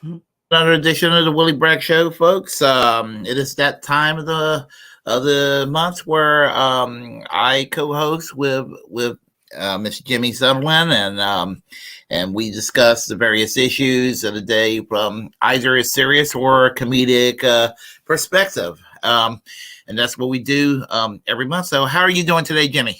Another edition of the Willy Bragg Show, folks. It is that time of the month where I co-host with Miss Jimi Sunderland, and we discuss the various issues of the day from either a serious or a comedic perspective. And that's what we do every month. So, how are you doing today, Jimi?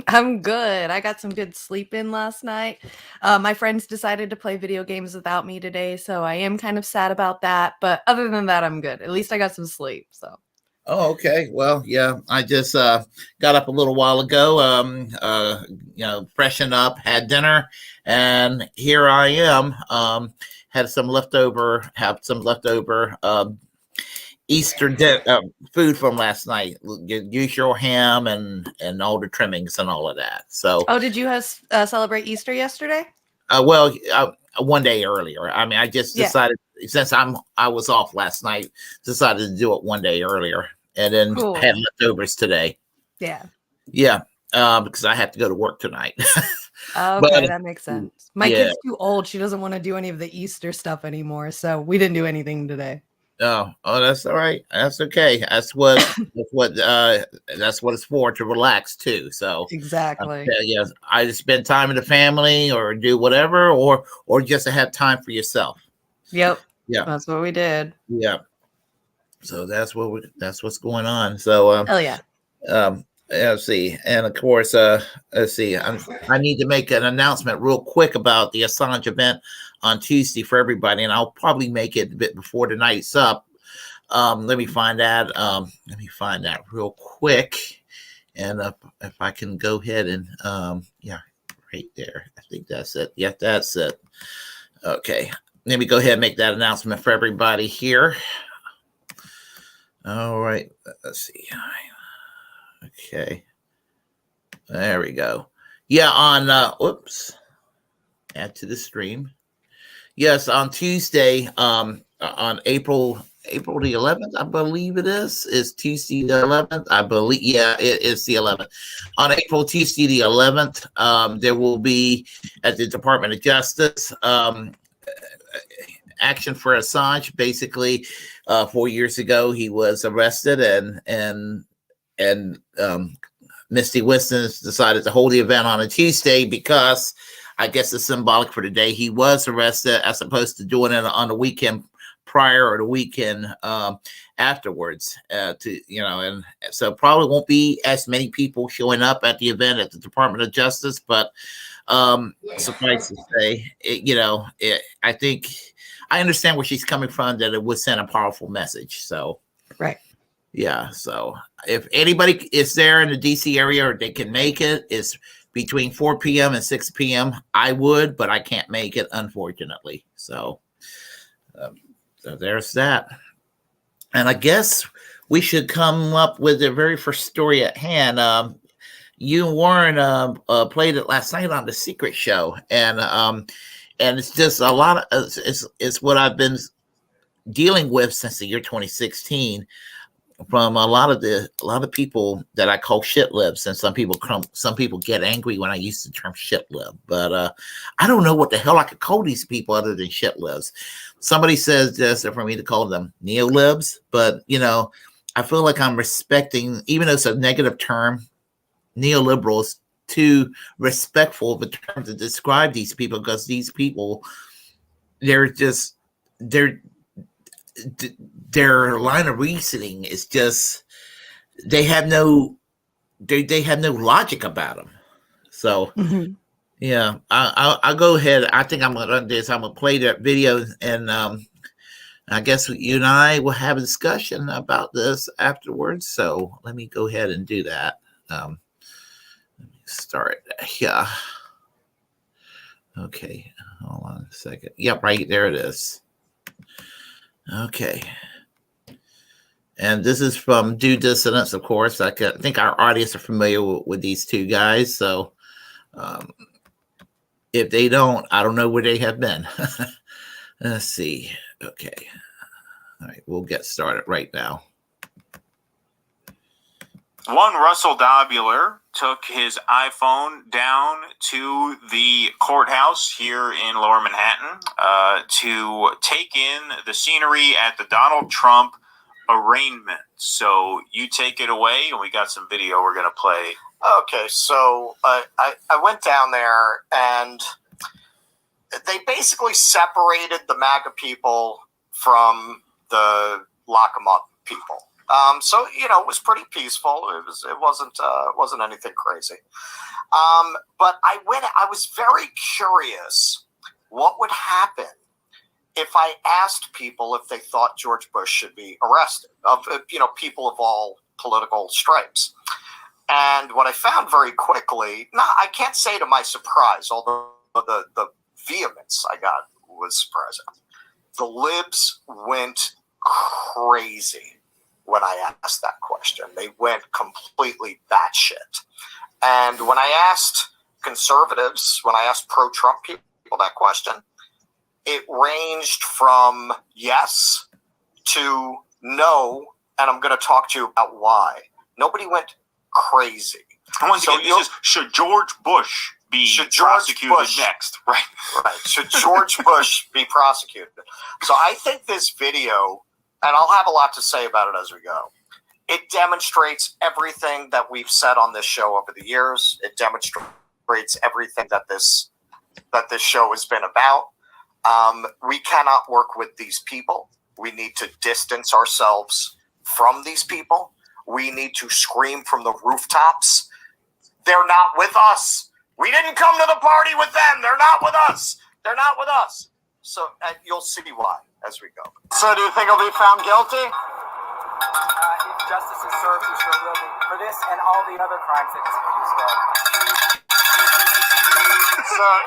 I'm good. I got some good sleep in last night. My friends decided to play video games without me today, so I am kind of sad about that. But other than that, I'm good. At least I got some sleep. So. Oh, okay. Well, yeah, I just got up a little while ago, freshened up, had dinner, and here I am. Have some leftover food from last night. Usual ham and all the trimmings and all of that. So, oh, did you celebrate Easter yesterday? One day earlier. I mean, I just decided since I was off last night, decided to do it one day earlier, and then had leftovers today. Yeah. Because I have to go to work tonight. Okay, that makes sense. My kid's too old. She doesn't want to do any of the Easter stuff anymore, so we didn't do anything today. Oh, that's all right. That's okay. That's what it's for, to relax too. So exactly. Yeah, either spend time with the family or do whatever, or just to have time for yourself. Yep. Yeah, that's what we did. Yeah. So that's what's going on. So hell yeah. Let's see, and of course, let's see. I need to make an announcement real quick about the Assange event on Tuesday for everybody, and I'll probably make it a bit before the night's up. Let me find that. Real quick, and if I can go ahead and right there. I think that's it. Yeah, that's it. Okay, let me go ahead and make that announcement for everybody here. All right, let's see. Okay, there we go. Yeah, on add to the stream. Yes, on Tuesday, on April the 11th, I believe it is Tuesday the 11th. I believe, yeah, it is the 11th. On Tuesday the 11th, there will be at the Department of Justice action for Assange. Basically, 4 years ago, he was arrested, and Misty Winston decided to hold the event on a Tuesday because I guess it's symbolic for the day he was arrested, as opposed to doing it on the weekend prior or the weekend afterwards. And so probably won't be as many people showing up at the event at the Department of Justice, but suffice to say, I think I understand where she's coming from, that it would send a powerful message. So, right. Yeah. So if anybody is there in the DC area or they can make it, it's between 4 p.m. and 6 p.m. I would, but I can't make it, unfortunately. So, so there's that. And I guess we should come up with the very first story at hand. You and Warren played it last night on The Secret Show, and it's just a lot of it's what I've been dealing with since the year 2016. From a lot of people that I call shit libs, and some people get angry when I use the term shit lib, but I don't know what the hell I could call these people other than shit libs. Somebody says just for me to call them neo libs, but I feel like I'm respecting, even though it's a negative term, neoliberals, too respectful of a term to describe these people, because these people, their line of reasoning is just, they have no logic about them. So yeah, I'll go ahead. I think I'm gonna do this. I'm gonna play that video, and I guess you and I will have a discussion about this afterwards. So let me go ahead and do that. Let me start. Yeah. Okay. Hold on a second. Yep, right there it is. Okay. And this is from Due Dissonance, of course. I think our audience are familiar with these two guys. So if they don't, I don't know where they have been. Let's see. Okay. All right. We'll get started right now. One Russell Dobular took his iPhone down to the courthouse here in Lower Manhattan to take in the scenery at the Donald Trump arraignment. So you take it away, and we got some video we're going to play. Okay, so I went down there, and they basically separated the MAGA people from the lock 'em up people. So it was pretty peaceful. It wasn't anything crazy. But I was very curious what would happen if I asked people if they thought George Bush should be arrested, people of all political stripes. And what I found very quickly, I can't say to my surprise, although the vehemence I got was surprising. The libs went crazy when I asked that question. They went completely batshit. And when I asked conservatives, when I asked pro-Trump people that question, it ranged from yes to no, and I'm going to talk to you about why. Nobody went crazy. Once again, this is, should George Bush be prosecuted next? Right. Right. Should George Bush be prosecuted? So I think this video, and I'll have a lot to say about it as we go, it demonstrates everything that we've said on this show over the years. It demonstrates everything that this show has been about. We cannot work with these people. We need to distance ourselves from these people. We need to scream from the rooftops. They're not with us. We didn't come to the party with them. They're not with us. They're not with us. So you'll see why as we go. So do you think he'll be found guilty? If justice is served, he sure will be. For this and all the other crimes that he's accused of.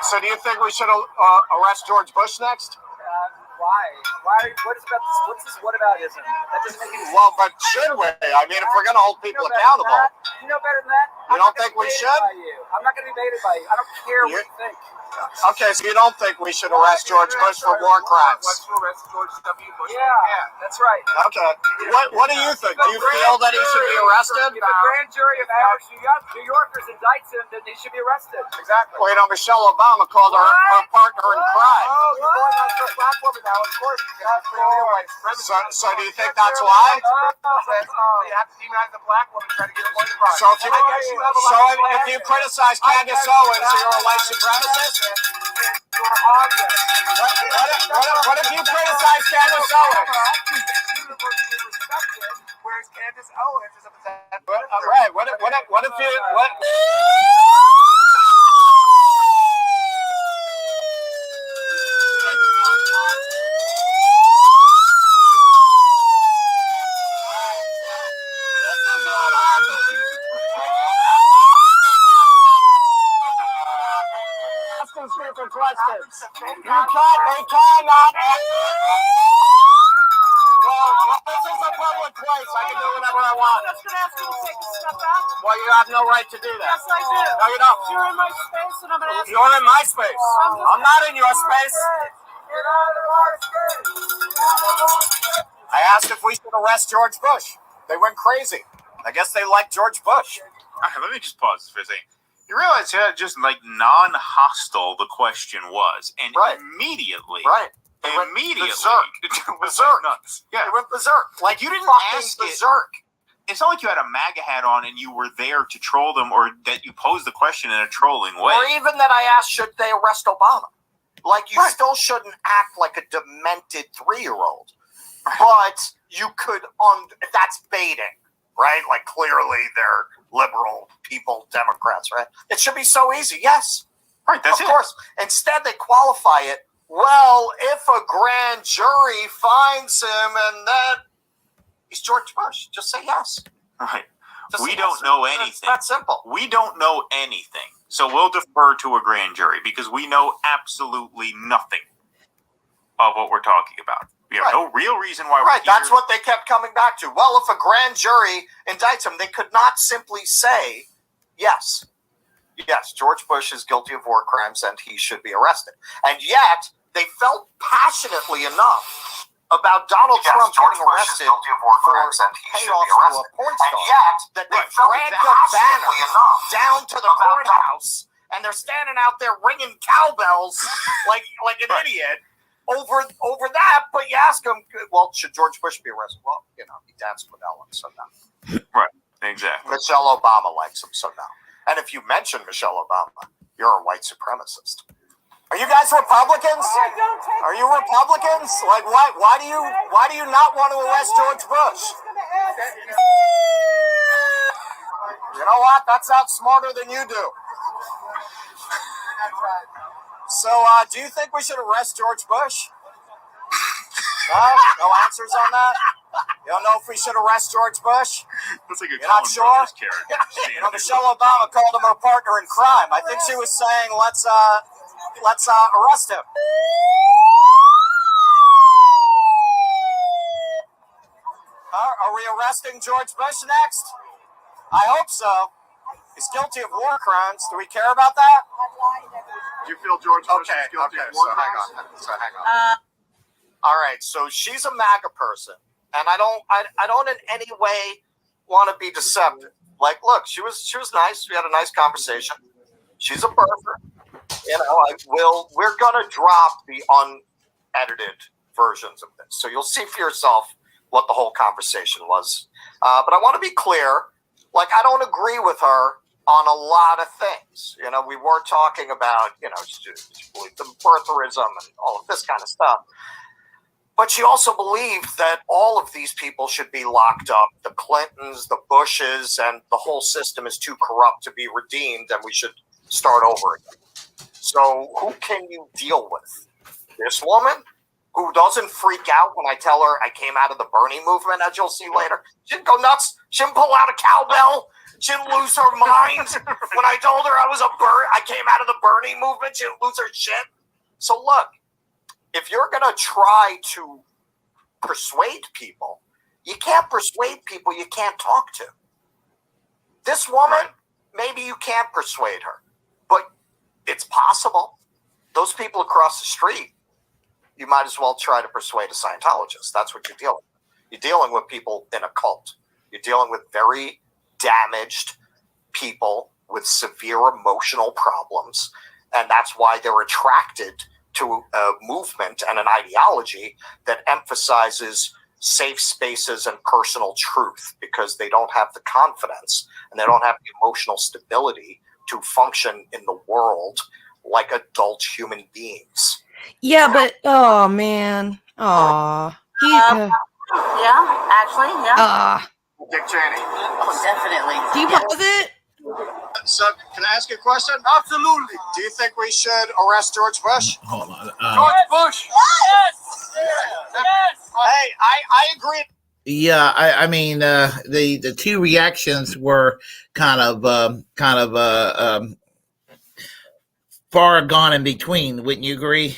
So do you think we should arrest George Bush next? Why? What's this whataboutism? That doesn't make any sense. Well, but should we? I mean, if we're going to hold people accountable. You know better than that? You don't think we should? I'm not going to be baited by you. I don't care what you think. Okay, so you don't think we should arrest George Bush for war crimes? Let's arrest George W. Bush. Yeah, that's right. Okay. What do you think? Do you feel that he should be arrested? If a grand jury of average New Yorkers indicts him, then he should be arrested. Exactly. Well, Michelle Obama called her partner in crime. Oh, you're going on for a black woman now. Of course. So do you think that's why? You have to demonize the black woman trying to get a point of pride. So if you criticize Candace Owens, you're a white supremacist? What if you criticize Candace Owens? Whereas Candace Owens is a potential. Right. What if you? Questions. They cannot. Well, this is a public place. I can do whatever I want. I'm just going to ask you to take a step back. Well, you have no right to do that. Yes, I do. No, you don't. You're in my space, and I'm going to ask you. You're in my space. I'm not in your space. Get out of our space. I asked if we should arrest George Bush. They went crazy. I guess they like George Bush. All right, let me just pause for a second. You realize how just like non-hostile the question was, and immediately, immediately, berserk. Nuts. Yeah, it went berserk. Like you didn't ask berserk. It's not like you had a MAGA hat on and you were there to troll them, or that you posed the question in a trolling way, or even that I asked, should they arrest Obama? Like you still shouldn't act like a demented 3-year-old, but you could. That's baiting, right? Like clearly they're liberal people, Democrats, right? It should be so easy. Yes. Right, that's of course. Instead, they qualify it. Well, if a grand jury finds him and that he's George Bush, just say yes. Right. We don't know anything. It's that simple. We don't know anything. So we'll defer to a grand jury because we know absolutely nothing of what we're talking about. We have no real reason why we're here. That's what they kept coming back to. Well, if a grand jury indicts him, they could not simply say, yes, George Bush is guilty of war crimes and he should be arrested. And yet, they felt passionately enough about Donald Yes, Trump George getting Bush is arrested guilty of war for crimes and he should be payoffs to a arrested. porn And star. yet, That they right, felt dragged the exactly banners enough down to the about courthouse, and they're standing out there ringing cowbells like an idiot over that. But you ask them, well, should George Bush be arrested? Well, he danced with Ellen, so no. Right, exactly. Michelle Obama likes him, so no. And if you mention Michelle Obama, you're a white supremacist. Are you guys Republicans? Are you Republicans? Like, why do you not want to arrest George Bush? You know what? That sounds smarter than you do. So, do you think we should arrest George Bush? No answers on that? You don't know if we should arrest George Bush? That's like a You're not Coen sure? Brothers character. Michelle Obama called him her partner in crime. I think she was saying, let's arrest him. Are we arresting George Bush next? I hope so. He's guilty of war crimes. Do we care about that? Do you feel George Bush is guilty of war crimes? Hang on. All right, so she's a MAGA person, and I don't in any way want to be deceptive. Like, look, she was nice. We had a nice conversation. She's a birther. We're gonna drop the unedited versions of this, so you'll see for yourself what the whole conversation was. But I want to be clear. Like, I don't agree with her on a lot of things. We were talking about, she believed in birtherism and all of this kind of stuff. But she also believed that all of these people should be locked up. The Clintons, the Bushes, and the whole system is too corrupt to be redeemed, and we should start over again. So who can you deal with? This woman who doesn't freak out when I tell her I came out of the Bernie movement, as you'll see later. She didn't go nuts. She didn't pull out a cowbell. She didn't lose her mind when I told her I came out of the Bernie movement. She didn't lose her shit. So look, if you're going to try to persuade people, you can't persuade people you can't talk to. This woman, maybe you can't persuade her, but it's possible. Those people across the street, you might as well try to persuade a Scientologist. That's what you're dealing with. You're dealing with people in a cult. You're dealing with very damaged people with severe emotional problems, and that's why they're attracted to a movement and an ideology that emphasizes safe spaces and personal truth, because they don't have the confidence and they don't have the emotional stability to function in the world like adult human beings. Yeah, but oh man, yeah, actually, yeah. Dick Cheney. Oh, definitely. Do you pause it? So, can I ask you a question? Absolutely. Do you think we should arrest George Bush? Hold on. George Bush. Yes. Yes. Hey, I agree. Yeah, I mean, the two reactions were kind of far gone in between. Wouldn't you agree?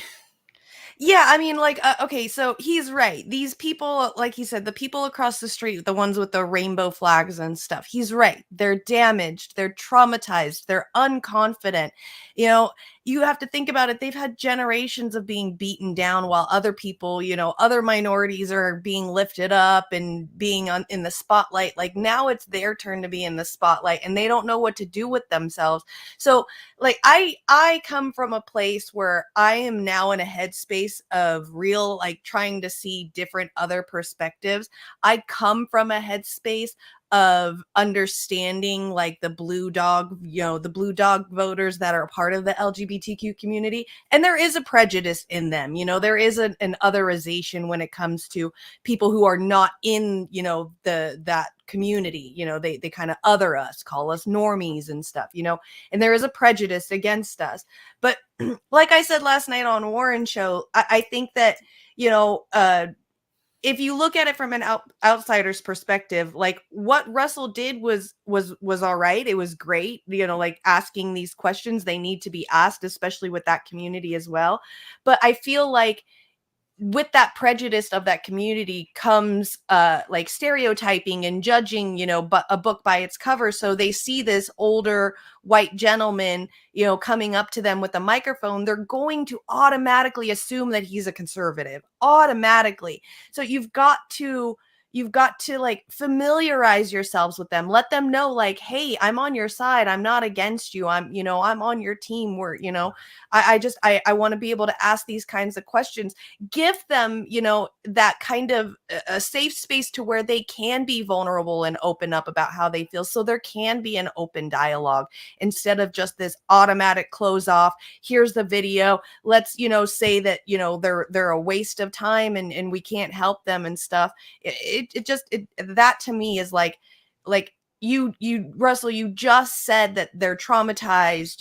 Yeah, I mean, like, okay, so he's right. These people, like he said, the people across the street, the ones with the rainbow flags and stuff, he's right. They're damaged. They're traumatized. They're unconfident. You have to think about it. They've had generations of being beaten down while other people, other minorities are being lifted up and being in the spotlight. Like, now it's their turn to be in the spotlight, and they don't know what to do with themselves. So, like, I come from a place where I am now in a headspace of real, like, trying to see different other perspectives. I come from a headspace of understanding, like, the blue dog voters that are part of the LGBTQ community. And there is a prejudice in them. There is an otherization when it comes to people who are not in, that community. They kind of other us, call us normies and stuff, and there is a prejudice against us. But like I said last night on Warren Show, I think that, if you look at it from an outsider's perspective, like, what Russell did was all right. It was great. Like, asking these questions, they need to be asked, especially with that community as well. But I feel like with that prejudice of that community comes like stereotyping and judging, but a book by its cover. So they see this older white gentleman, coming up to them with a microphone, they're going to automatically assume that he's a conservative, automatically. So you've got to like familiarize yourselves with them. Let them know, like, hey, I'm on your side. I'm not against you. I'm on your team. We're, I want to be able to ask these kinds of questions. Give them, that kind of a safe space to where they can be vulnerable and open up about how they feel. So there can be an open dialogue instead of just this automatic close off. Here's the video. Let's, say that, they're a waste of time and we can't help them and stuff. That to me is like you Russell, you just said that they're traumatized,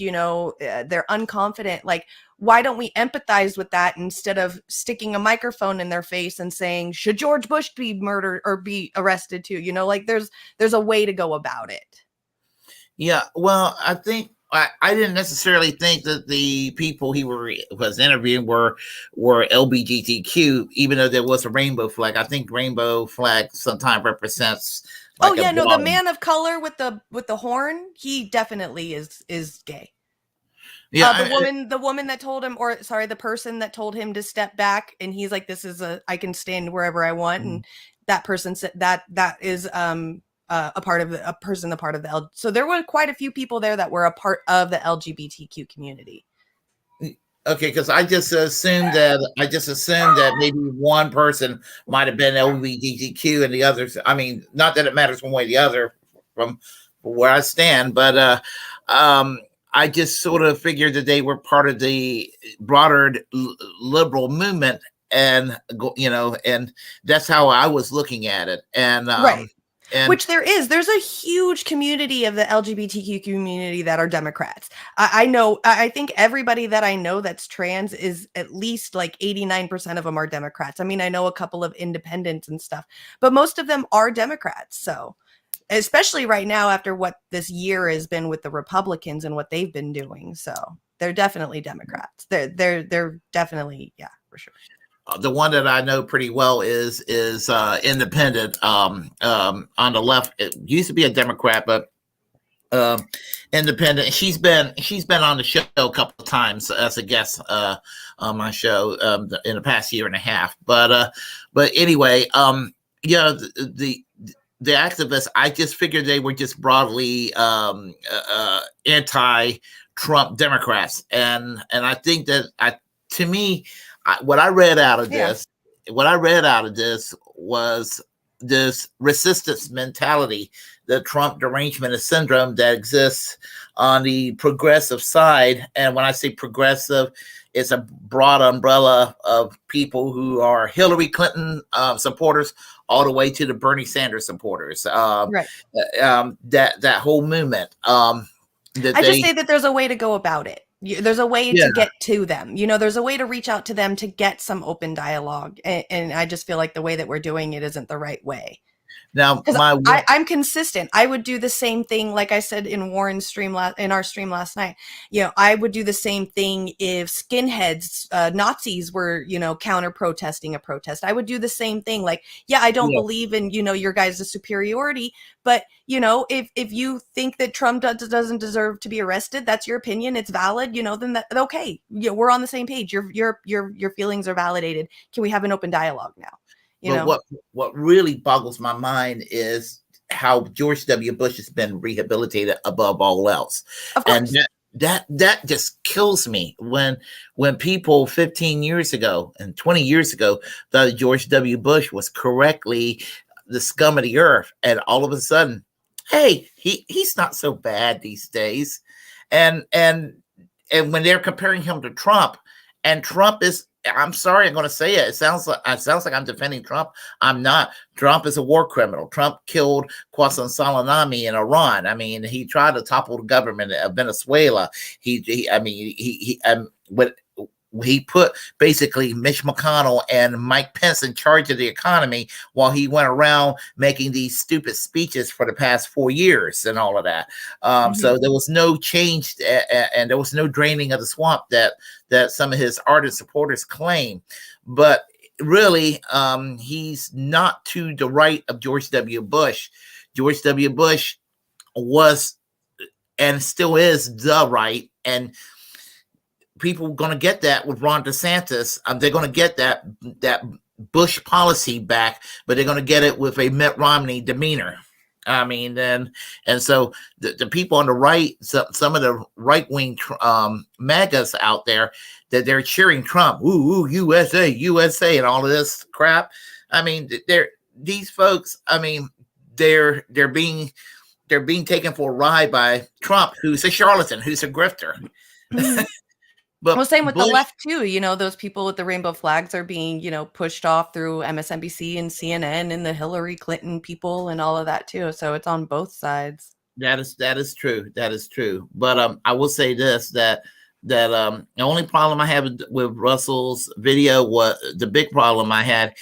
they're unconfident. Like, why don't we empathize with that instead of sticking a microphone in their face and saying, should George Bush be murdered or be arrested too? Like there's a way to go about it. Yeah, well, I think I didn't necessarily think that the people he was interviewing were LGBTQ, even though there was a rainbow flag. I think rainbow flag sometimes represents. Like the man of color with the horn, he definitely is gay. Yeah, the woman that told him, the person that told him to step back, and he's like, I can stand wherever I want, and that person said that is a part of the L. So there were quite a few people there that were a part of the LGBTQ community. Okay, because I just assumed that maybe one person might have been LGBTQ and the others. I mean, not that it matters one way or the other from where I stand, but I just sort of figured that they were part of the broader liberal movement, and and that's how I was looking at it. And right. Which there's a huge community of the LGBTQ community that are Democrats. I think everybody that I know that's trans is at least like 89% of them are Democrats. I mean, I know a couple of independents and stuff, but most of them are Democrats. So especially right now after what this year has been with the Republicans and what they've been doing. So they're definitely Democrats. They're definitely, yeah, for sure. The one that I know pretty well is independent. On the left, it used to be a Democrat, but independent. She's been on the show a couple of times as a guest on my show in the past year and a half. But anyway, the activists, I just figured they were just broadly anti-Trump Democrats, and I think that to me. What I read out of this was this resistance mentality, the Trump derangement syndrome that exists on the progressive side. And when I say progressive, it's a broad umbrella of people who are Hillary Clinton supporters all the way to the Bernie Sanders supporters. Right. That whole movement. Just say that there's a way to go about it. There's a way to get to them. There's a way to reach out to them to get some open dialogue. And I just feel like the way that we're doing it isn't the right way. Now, I'm consistent. I would do the same thing, like I said in Warren's stream in our stream last night. I would do the same thing if skinheads, Nazis were, counter protesting a protest. I would do the same thing. Like, I don't believe in, your guys' superiority, but if you think that Trump doesn't deserve to be arrested, that's your opinion. It's valid. Then okay. We're on the same page. Your feelings are validated. Can we have an open dialogue now? What really boggles my mind is how George W. Bush has been rehabilitated above all else. Of course. And that just kills me when people 15 years ago and 20 years ago thought George W. Bush was correctly the scum of the earth, and all of a sudden, hey, he's not so bad these days. And when they're comparing him to Trump, and Trump is, I'm sorry, I'm going to say it. It sounds like I'm defending Trump. I'm not. Trump is a war criminal. Trump killed Qasem Soleimani in Iran. I mean, he tried to topple the government of Venezuela. He put basically Mitch McConnell and Mike Pence in charge of the economy while he went around making these stupid speeches for the past 4 years and all of that. So there was no change and there was no draining of the swamp that some of his ardent supporters claim. But really, he's not to the right of George W. Bush. George W. Bush was and still is the right, and people are going to get that with Ron DeSantis. They're going to get that Bush policy back, but they're going to get it with a Mitt Romney demeanor. I mean, and so the people on the right, some of the right wing MAGAs out there, that they're cheering Trump, ooh, USA, USA, and all of this crap. I mean, these folks. I mean, they're being taken for a ride by Trump, who's a charlatan, who's a grifter. But well, same with Bush, the left too. You know, those people with the rainbow flags are being, pushed off through MSNBC and CNN and the Hillary Clinton people and all of that too. So it's on both sides. That is true. That is true. But I will say this, that the only problem I have with Russell's video was the big problem I had.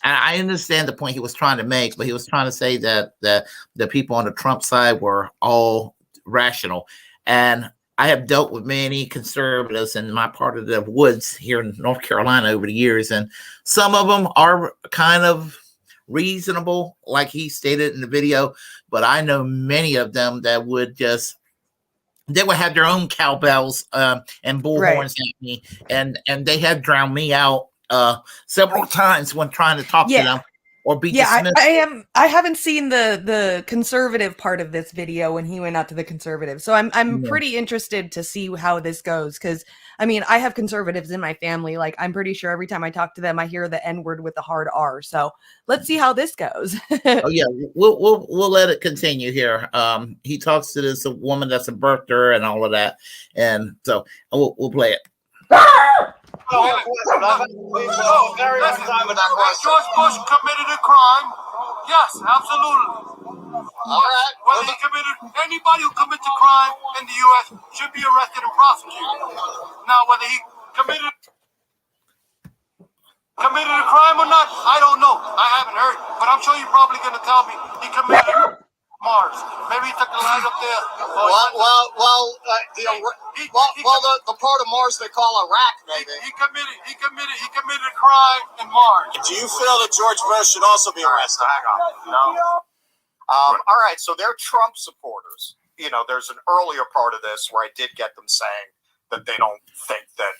I understand the point he was trying to make, but he was trying to say that the people on the Trump side were all rational. And I have dealt with many conservatives in my part of the woods here in North Carolina over the years, and some of them are kind of reasonable, like he stated in the video, but I know many of them that would have their own cowbells and bullhorns at me, and they have drowned me out several times when trying to talk to them or be dismissed. I haven't seen the conservative part of this video when he went out to the conservative. So I'm pretty interested to see how this goes, because I mean, I have conservatives in my family. Like, I'm pretty sure every time I talk to them, I hear the N word with the hard R. So let's see how this goes. Oh yeah, we'll let it continue here. He talks to this woman that's a birther and all of that, and so we'll play it. Very time with that question. George Bush committed a crime. Yes, absolutely. All right. Whether anybody who commits a crime in the U.S. should be arrested and prosecuted. Now, whether he committed a crime or not, I don't know. I haven't heard, but I'm sure you're probably going to tell me he committed Mars. Maybe he took the line up there. The part of Mars they call Iraq, maybe. He committed a crime in Mars. Do you feel that George Bush should also be arrested? Hang on. No. All right, so they're Trump supporters. There's an earlier part of this where I did get them saying that they don't think that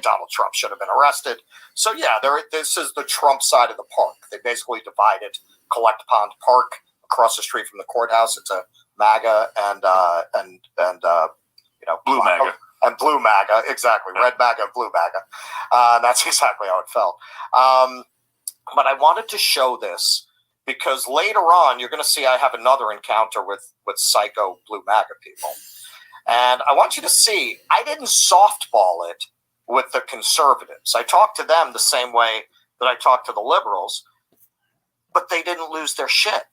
Donald Trump should have been arrested. So yeah, this is the Trump side of the park. They basically divided Collect Pond Park across the street from the courthouse. It's a MAGA and Blue MAGA. And blue MAGA, exactly. Red MAGA, blue MAGA. That's exactly how it felt. But I wanted to show this because later on, you're going to see I have another encounter with psycho blue MAGA people. And I want you to see, I didn't softball it with the conservatives. I talked to them the same way that I talked to the liberals, but they didn't lose their shit.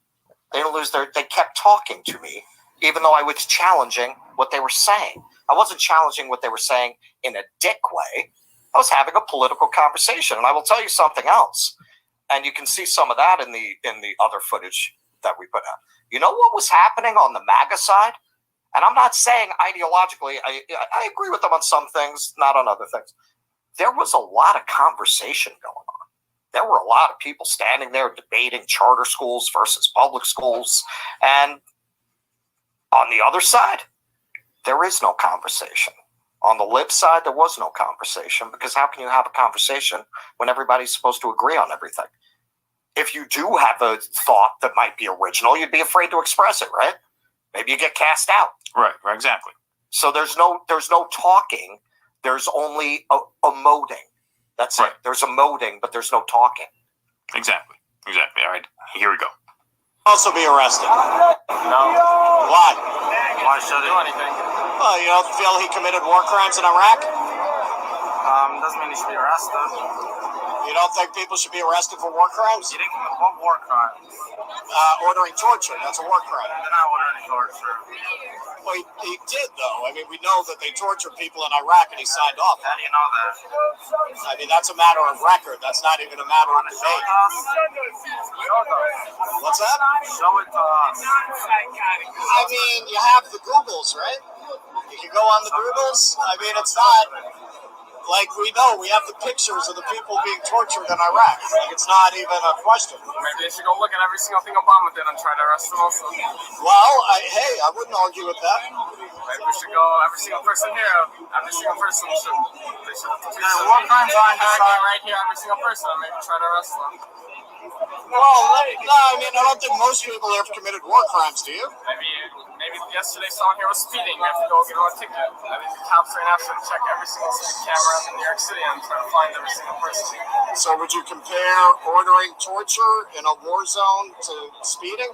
They kept talking to me, even though I was challenging what they were saying. I wasn't challenging what they were saying in a dick way. I was having a political conversation. And I will tell you something else. And you can see some of that in the other footage that we put out. You know what was happening on the MAGA side? And I'm not saying ideologically, I agree with them on some things, not on other things. There was a lot of conversation going on. There were a lot of people standing there debating charter schools versus public schools. And on the other side, there is no conversation. On the lib side, there was no conversation, because how can you have a conversation when everybody's supposed to agree on everything? If you do have a thought that might be original, you'd be afraid to express it, right? Maybe you get cast out. Right, exactly. So there's no talking. There's only emoting. That's right. It. There's emoting, but there's no talking. Exactly. All right, here we go. Also be arrested. No. Why? Why should do anything? Well, you don't feel he committed war crimes in Iraq? Doesn't mean he should be arrested. You don't think people should be arrested for war crimes? He didn't commit what war crimes? Ordering torture, that's a war crime. They're not ordering torture. Well, he did, though. I mean, we know that they tortured people in Iraq, and he signed off. How do you know that? I mean, that's a matter of record. That's not even a matter of Show debate. it to us. Show it to us. What's that? Show it to us. I mean, you have the Googles, right? You can go on the Googles. I mean, it's not. like we know, we have the pictures of the people being tortured in Iraq. Like, it's not even a question. Maybe they should go look at every single thing Obama did and try to arrest him also. Well, hey, I wouldn't argue with that. Maybe we should go every single person here. Every single person should. They should. War crimes aren't decided. Right here, every single person, and maybe try to arrest them. Well, no, I mean, I don't think most people have committed war crimes, do you? Maybe yesterday someone here was speeding. We have to go get him a ticket. I think the cops right now should check every single speed camera in New York City and try to find every single person. So would you compare ordering torture in a war zone to speeding?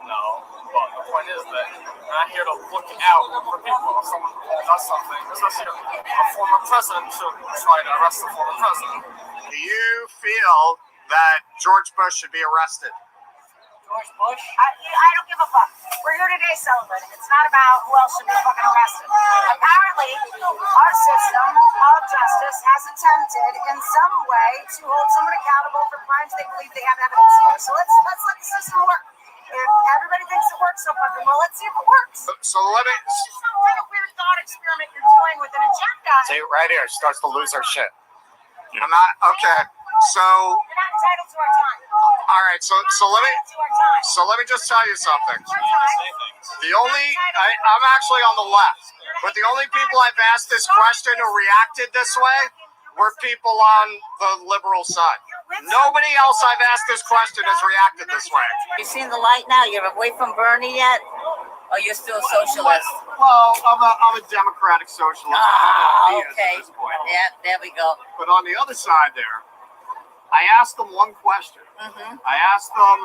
No, but the point is that we're not here to look out for people. If someone does something, especially a former president should try to arrest a former president. Do you feel that George Bush should be arrested? George Bush? I don't give a fuck. We're here today celebrating. It's not about who else should be fucking arrested. Apparently, our system of justice has attempted in some way to hold someone accountable for crimes they believe they have evidence for. So let's let the system work. If everybody thinks it works so fucking well, let's see if it works. So let me... It's just some kind of weird thought experiment you're doing with an agenda. See, right here, starts to lose her shit. I'm not... Okay, so... You're not entitled to our time. All right, so let me just tell you something. The only... I'm actually on the left, but the only people I've asked this question who reacted this way were people on the liberal side. Nobody else I've asked this question has reacted this way. You seen the light now? You're away from Bernie yet? Or you're still a socialist? Well, I'm a democratic socialist. Okay. Yeah, there we go. But on the other side there, I asked them one question. I asked them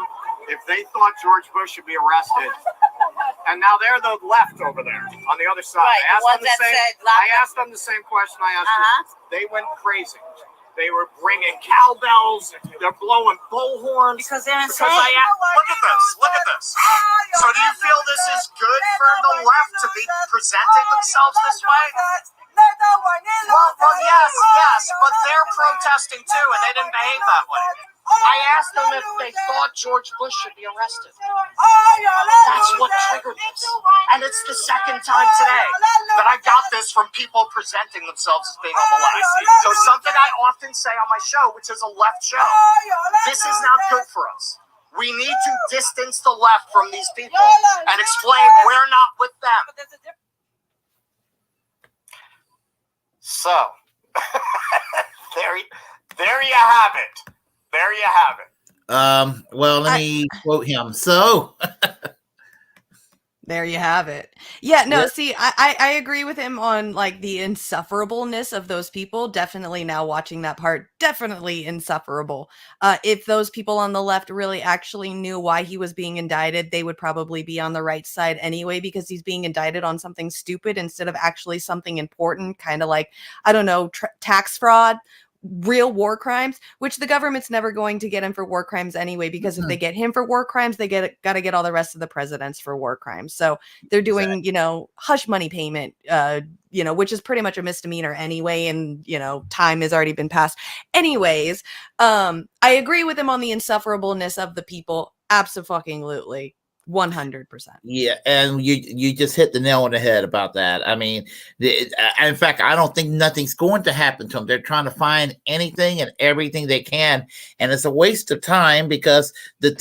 if they thought George Bush should be arrested. And now they're the left over there on the other side. Right, I asked them the same question I asked you. They went crazy. They were bringing cowbells. They're blowing bullhorns. Because they're insane. Look at this. Look at this. So do you feel this is good for the left to be presenting themselves this way? Well, yes, but they're protesting too, and they didn't behave that way. I asked them if they thought George Bush should be arrested. That's what triggered this. And it's the second time today that I got this from people presenting themselves as being on the left. So something I often say on my show, which is a left show, this is not good for us. We need to distance the left from these people and explain we're not with them. So, there you have it. There you have it. Well, let me quote him. So there you have it. Yeah, no, Yeah. see, I agree with him on like the insufferableness of those people. Definitely now watching that part, definitely insufferable. If those people on the left really actually knew why he was being indicted, they would probably be on the right side anyway, because he's being indicted on something stupid instead of actually something important, kind of like, I don't know, tax fraud, real war crimes, which the government's never going to get him for war crimes anyway, because if they get him for war crimes, they got to get all the rest of the presidents for war crimes. So they're doing, hush money payment, which is pretty much a misdemeanor anyway. And, time has already been passed. Anyways, I agree with him on the insufferableness of the people. Abso-fucking-lutely. 100%. Yeah, and you just hit the nail on the head about that. I mean, in fact, I don't think nothing's going to happen to them. They're trying to find anything and everything they can, and it's a waste of time because there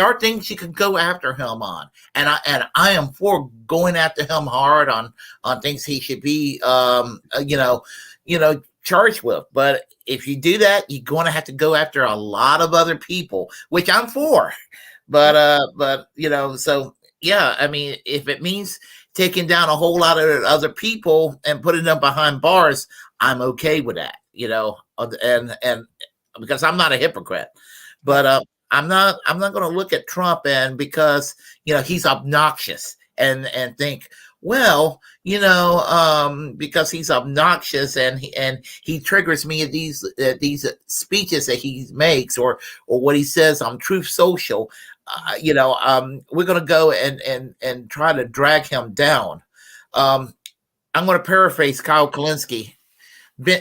are things you can go after him on, and I am for going after him hard on things he should be, charged with. But if you do that, you're going to have to go after a lot of other people, which I'm for. But so yeah, I mean, if it means taking down a whole lot of other people and putting them behind bars, I'm okay with that, and because I'm not a hypocrite, but I'm not going to look at Trump and because he's obnoxious and think, well, because he's obnoxious and he triggers me at these speeches that he makes or what he says on Truth Social. We're going to go and try to drag him down. I'm going to paraphrase Kyle Kulinski.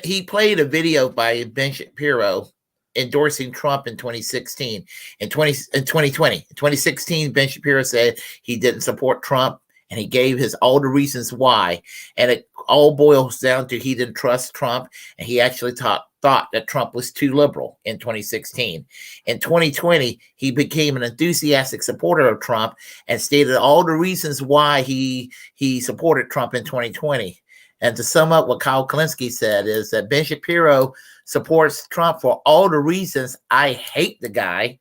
He played a video by Ben Shapiro endorsing Trump in 2016. In 2020, in 2016, Ben Shapiro said he didn't support Trump. and he gave his all the reasons why. And it all boils down to he didn't trust Trump, and he actually thought that Trump was too liberal in 2016. In 2020, he became an enthusiastic supporter of Trump and stated all the reasons why he supported Trump in 2020. And to sum up what Kyle Kalinske said is that Ben Shapiro supports Trump for all the reasons I hate the guy,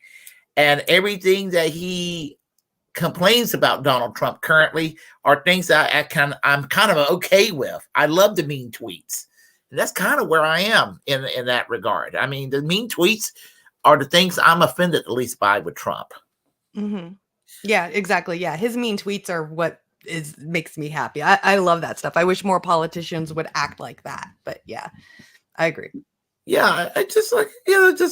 and everything that he complains about Donald Trump currently are things that I'm kind of okay with. I love the mean tweets. And that's kind of where I am in that regard. I mean, the mean tweets are the things I'm offended at least by with Trump. Mm-hmm. Yeah, exactly. Yeah, his mean tweets are what makes me happy. I love that stuff. I wish more politicians would act like that. But yeah, I agree. Yeah, I just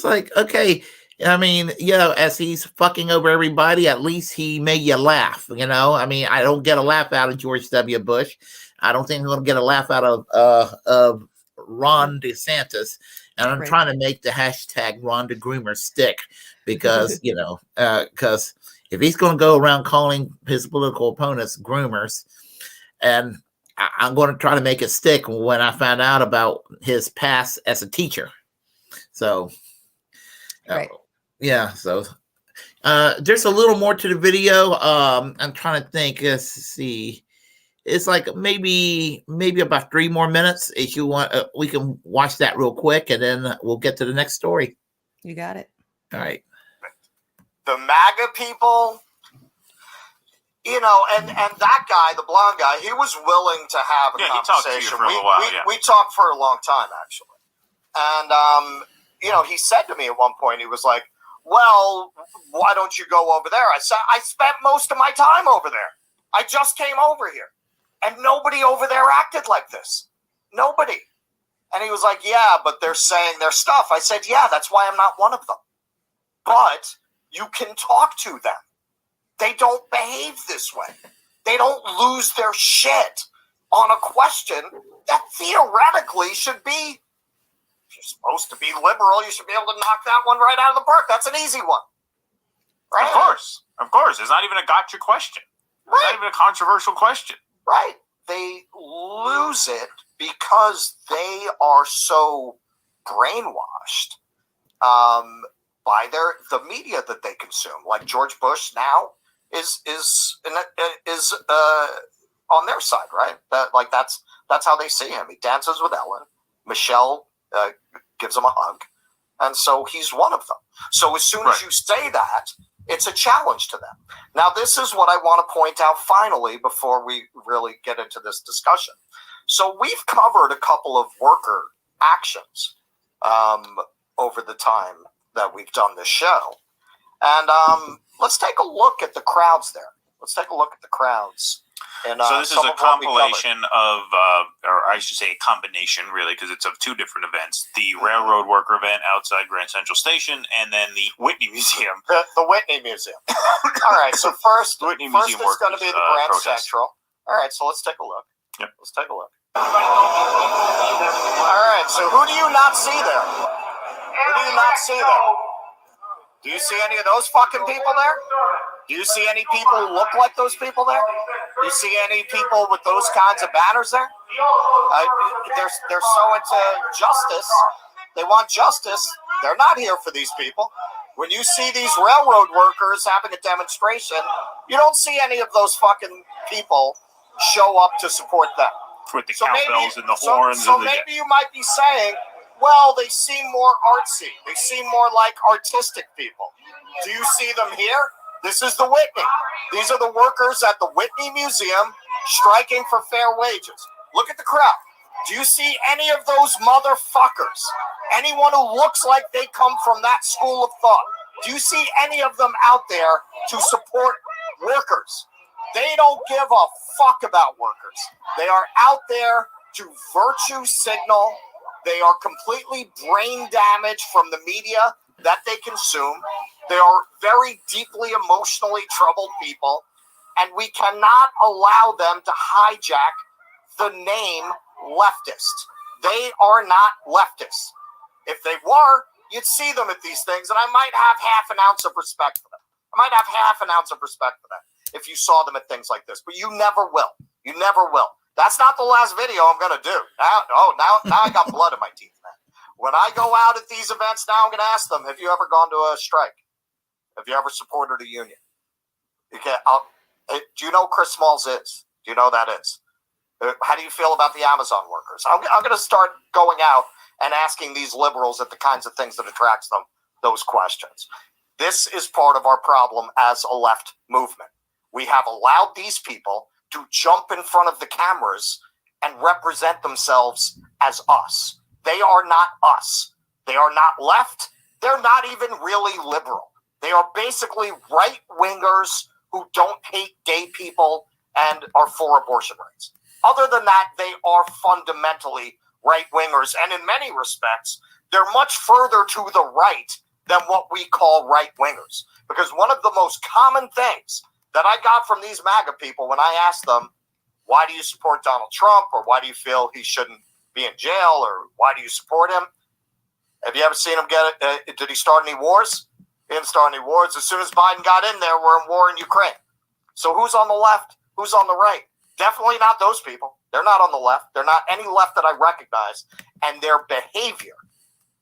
like, okay. I mean, as he's fucking over everybody, at least he made you laugh, I mean, I don't get a laugh out of George W. Bush. I don't think I'm going to get a laugh out of Ron DeSantis. And I'm trying to make the hashtag Ron DeGroomer stick because, because if he's going to go around calling his political opponents groomers, and I'm going to try to make it stick when I found out about his past as a teacher. So, right. Yeah. So, there's a little more to the video. I'm trying to think. Let's see. It's like maybe about 3 more minutes. If you want, we can watch that real quick, and then we'll get to the next story. You got it. All right. The MAGA people, and that guy, the blonde guy, he was willing to have a conversation. We talked for a long time, actually. And, he said to me at one point, he was like, well, why don't you go over there? I said, I spent most of my time over there. I just came over here. And nobody over there acted like this. Nobody. And he was like, yeah, but they're saying their stuff. I said, yeah, that's why I'm not one of them. But you can talk to them. They don't behave this way. They don't lose their shit on a question that theoretically should be, if you're supposed to be liberal, you should be able to knock that one right out of the park. That's an easy one. Right? Of course. It's not even a gotcha question. It's not even a controversial question. Right. They lose it because they are so brainwashed by the media that they consume. Like George Bush now is on their side, right? That's how they see him. He dances with Ellen. Michelle gives him a hug, and so he's one of them. So as soon as you say that, it's a challenge to them. Now, this is what I want to point out finally before we really get into this discussion. So we've covered a couple of worker actions over the time that we've done this show. And let's take a look at the crowds there. Let's take a look at the crowds. And, so this is a compilation of, or I should say a combination, really, because it's of 2 different events. The railroad worker event outside Grand Central Station, and then the Whitney Museum. The Whitney Museum. All right, so first is going to be the Grand Central. All right, so let's take a look. Yep. Let's take a look. All right, so who do you not see there? Who do you not see there? Do you see any of those fucking people there? Do you see any people who look like those people there? Do you see any people with those kinds of banners there? They're so into justice. They want justice. They're not here for these people. When you see these railroad workers having a demonstration, you don't see any of those fucking people show up to support them. With the cowbells and the horns. So maybe you might be saying, well, they seem more artsy. They seem more like artistic people. Do you see them here? This is the Whitney. These are the workers at the Whitney Museum striking for fair wages. Look at the crowd. Do you see any of those motherfuckers? Anyone who looks like they come from that school of thought? Do you see any of them out there to support workers? They don't give a fuck about workers. They are out there to virtue signal. They are completely brain damaged from the media that they consume. They are very deeply emotionally troubled people, and we cannot allow them to hijack the name leftist. They are not leftists. If they were, you'd see them at these things, and I might have half an ounce of respect for them. if you saw them at things like this, but you never will. You never will. That's not the last video I'm going to do. Now I got blood in my teeth, man. When I go out at these events, now I'm going to ask them, have you ever gone to a strike? Have you ever supported a union? Do you know who Chris Smalls is? Do you know who that is? How do you feel about the Amazon workers? I'm going to start going out and asking these liberals at the kinds of things that attracts them those questions. This is part of our problem as a left movement. We have allowed these people to jump in front of the cameras and represent themselves as us. They are not us. They are not left. They're not even really liberal. They are basically right-wingers who don't hate gay people and are for abortion rights. Other than that, they are fundamentally right-wingers, and in many respects, they're much further to the right than what we call right-wingers. Because one of the most common things that I got from these MAGA people when I asked them, why do you support Donald Trump, or why do you feel he shouldn't be in jail, or why do you support him? Have you ever seen him did he start any wars? He didn't start any wars. As soon as Biden got in there, we're in war in Ukraine. So who's on the left? Who's on the right? Definitely not those people. They're not on the left. They're not any left that I recognize. And their behavior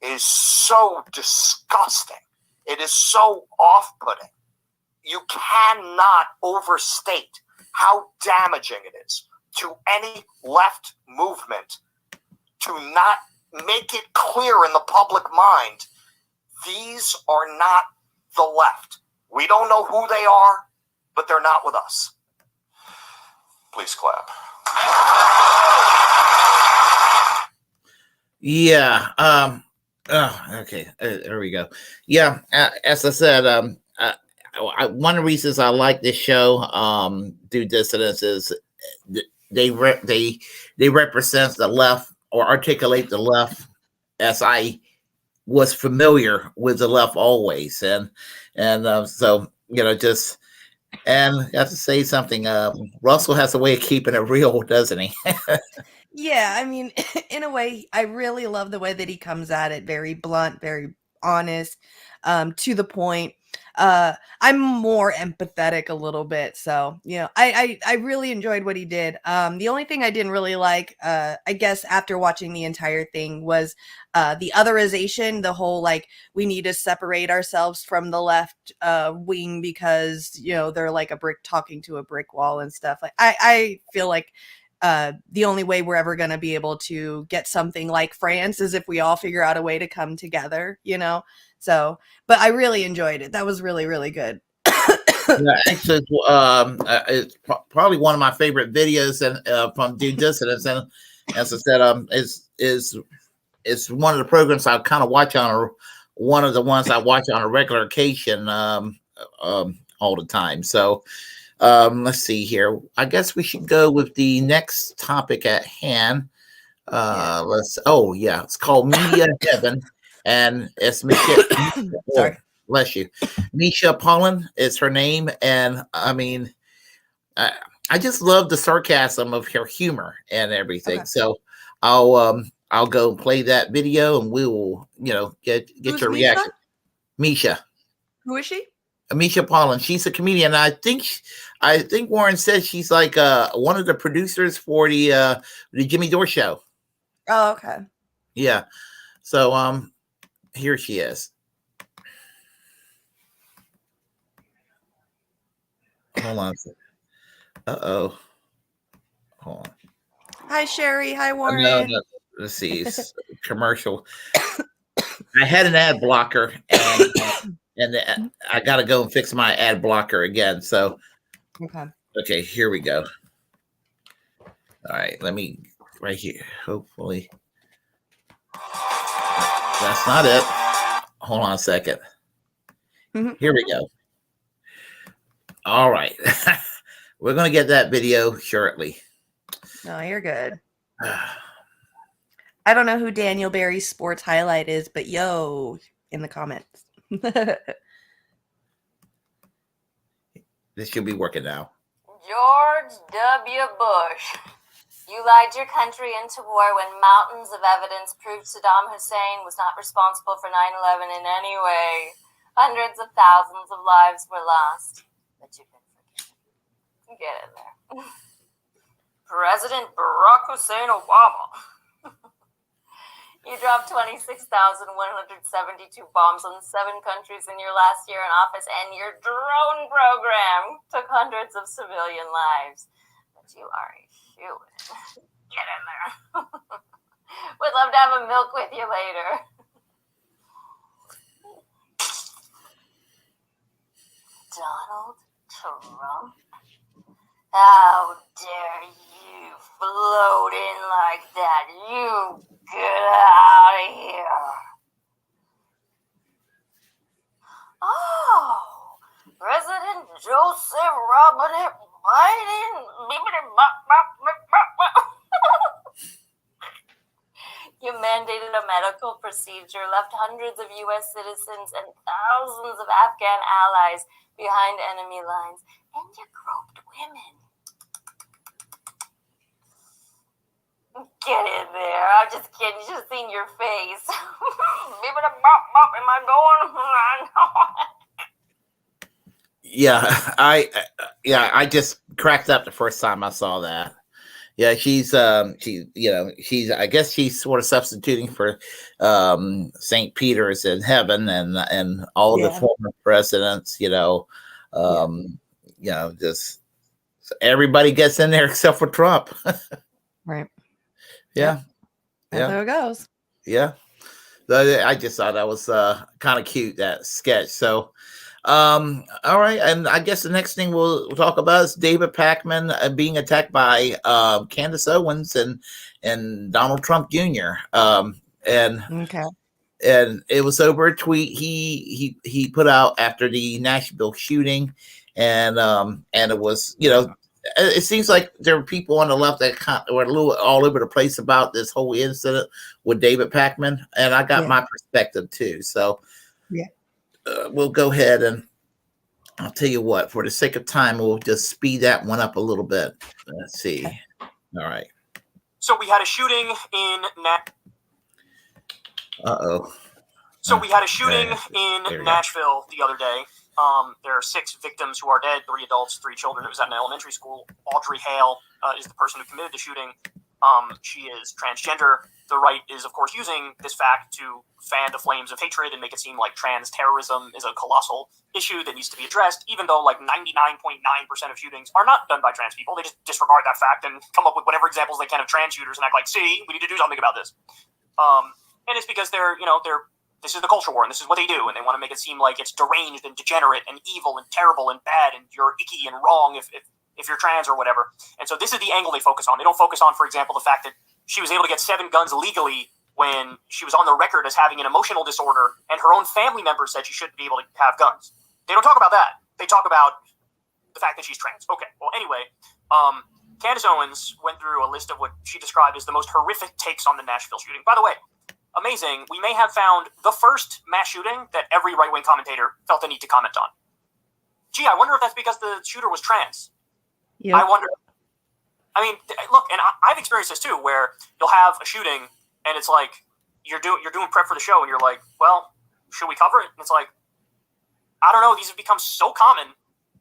is so disgusting. It is so off-putting. You cannot overstate how damaging it is to any left movement to not make it clear in the public mind, these are not the left. We don't know who they are, but they're not with us. Please clap. Yeah. Okay. There we go. Yeah. As I said, one of the reasons I like this show, Due Dissidence, is they represent the left, or articulate the left as I was familiar with the left always, and so just. And I have to say something. Russell has a way of keeping it real, doesn't he? Yeah, I mean, in a way, I really love the way that he comes at it. Very blunt, very honest, to the point. I'm more empathetic a little bit. So, I really enjoyed what he did. The only thing I didn't really like, I guess after watching the entire thing, was the otherization, the whole, like, we need to separate ourselves from the left wing because, they're like a brick talking to a brick wall and stuff. Like, I feel like the only way we're ever going to be able to get something like France is if we all figure out a way to come together, So, but I really enjoyed it. That was really, really good. Yeah, actually, it's probably one of my favorite videos from Due Dissidence, and as I said, is one of the programs I kind of watch on, or one of the ones I watch on a regular occasion, all the time. So, let's see here. I guess we should go with the next topic at hand. It's called Media Heaven, and it's Michelle. Sorry. Bless you. Misha Pollan is her name, and I mean, I just love the sarcasm of her humor and everything. Okay. So I'll go play that video, and we will, get Who's your Misha? reaction. Misha. Who is she? Misha Pollan. She's a comedian. I think Warren said she's like one of the producers for the Jimmy Dore show. Oh, okay. Yeah. So here she is. Hold on. Uh-oh. Hold on. Hi, Sherry. Hi, Warren. No. Let's see. It's commercial. I had an ad blocker, and I got to go and fix my ad blocker again. So, okay, here we go. All right, let me right here. Hopefully, that's not it. Hold on a second. Here we go. All right. We're going to get that video shortly. No, you're good. I don't know who Daniel Barry's sports highlight is, but in the comments. This should be working now. George W. Bush. You lied your country into war when mountains of evidence proved Saddam Hussein was not responsible for 9/11 in any way. Hundreds of thousands of lives were lost. But you've been forgiven. Get in there. President Barack Hussein Obama. You dropped 26,172 bombs on 7 countries in your last year in office, and your drone program took hundreds of civilian lives. But you are a shoo-in. Get in there. Would love to have a milk with you later. Donald Trump? How dare you float in like that? You get out of here. Oh, President Joseph Robert Biden. You mandated a medical procedure, left hundreds of U.S. citizens and thousands of Afghan allies behind enemy lines, and you groped women. Get in there. I'm just kidding. You just seen your face. Am I going? I just cracked up the first time I saw that. Yeah, she's I guess she's sort of substituting for St. Peter's in heaven and all the former presidents, just everybody gets in there except for Trump. Right. Yeah. And there it goes. Yeah. I just thought that was kind of cute, that sketch. So all right, and I guess the next thing we'll talk about is David Pakman being attacked by Candace Owens and Donald Trump Jr. And it was over a tweet he put out after the Nashville shooting, and it was, it seems like there were people on the left that were a little all over the place about this whole incident with David Pakman, and I got my perspective too. So we'll go ahead and I'll tell you what, for the sake of time, we'll just speed that one up a little bit. Let's see. Okay. All right. So we had a shooting in we had a shooting in Nashville the other day. There are 6 victims who are dead, 3 adults, 3 children. It was at an elementary school. Audrey Hale is the person who committed the shooting. She is transgender. The right is, of course, using this fact to fan the flames of hatred and make it seem like trans terrorism is a colossal issue that needs to be addressed, even though like 99.9% of shootings are not done by trans people. They just disregard that fact and come up with whatever examples they can of trans shooters and act like, see, we need to do something about this. And it's because this is the culture war, and this is what they do, and they want to make it seem like it's deranged and degenerate and evil and terrible and bad, and you're icky and wrong if you're trans or whatever. And so this is the angle they focus on. They don't focus on, for example, the fact that she was able to get 7 guns legally when she was on the record as having an emotional disorder, and her own family members said she shouldn't be able to have guns. They don't talk about that. They talk about the fact that she's trans. Okay, well, anyway, Candace Owens went through a list of what she described as the most horrific takes on the Nashville shooting. By the way, amazing, we may have found the first mass shooting that every right-wing commentator felt the need to comment on. Gee, I wonder if that's because the shooter was trans. Yep. I wonder. I mean, look, and I've experienced this too, where you'll have a shooting, and it's like you're doing prep for the show, and you're like, well, should we cover it? And it's like, I don't know. These have become so common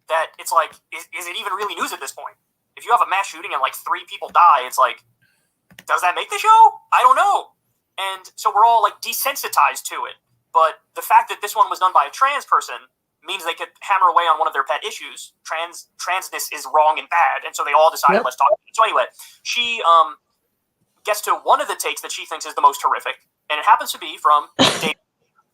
that it's like, is it even really news at this point? If you have a mass shooting and like 3 people die, it's like, does that make the show? I don't know. And so we're all like desensitized to it. But the fact that this one was done by a trans person means they could hammer away on one of their pet issues. Transness is wrong and bad. And so they all decided, let's talk about it. So anyway, she gets to one of the takes that she thinks is the most horrific. And it happens to be from David.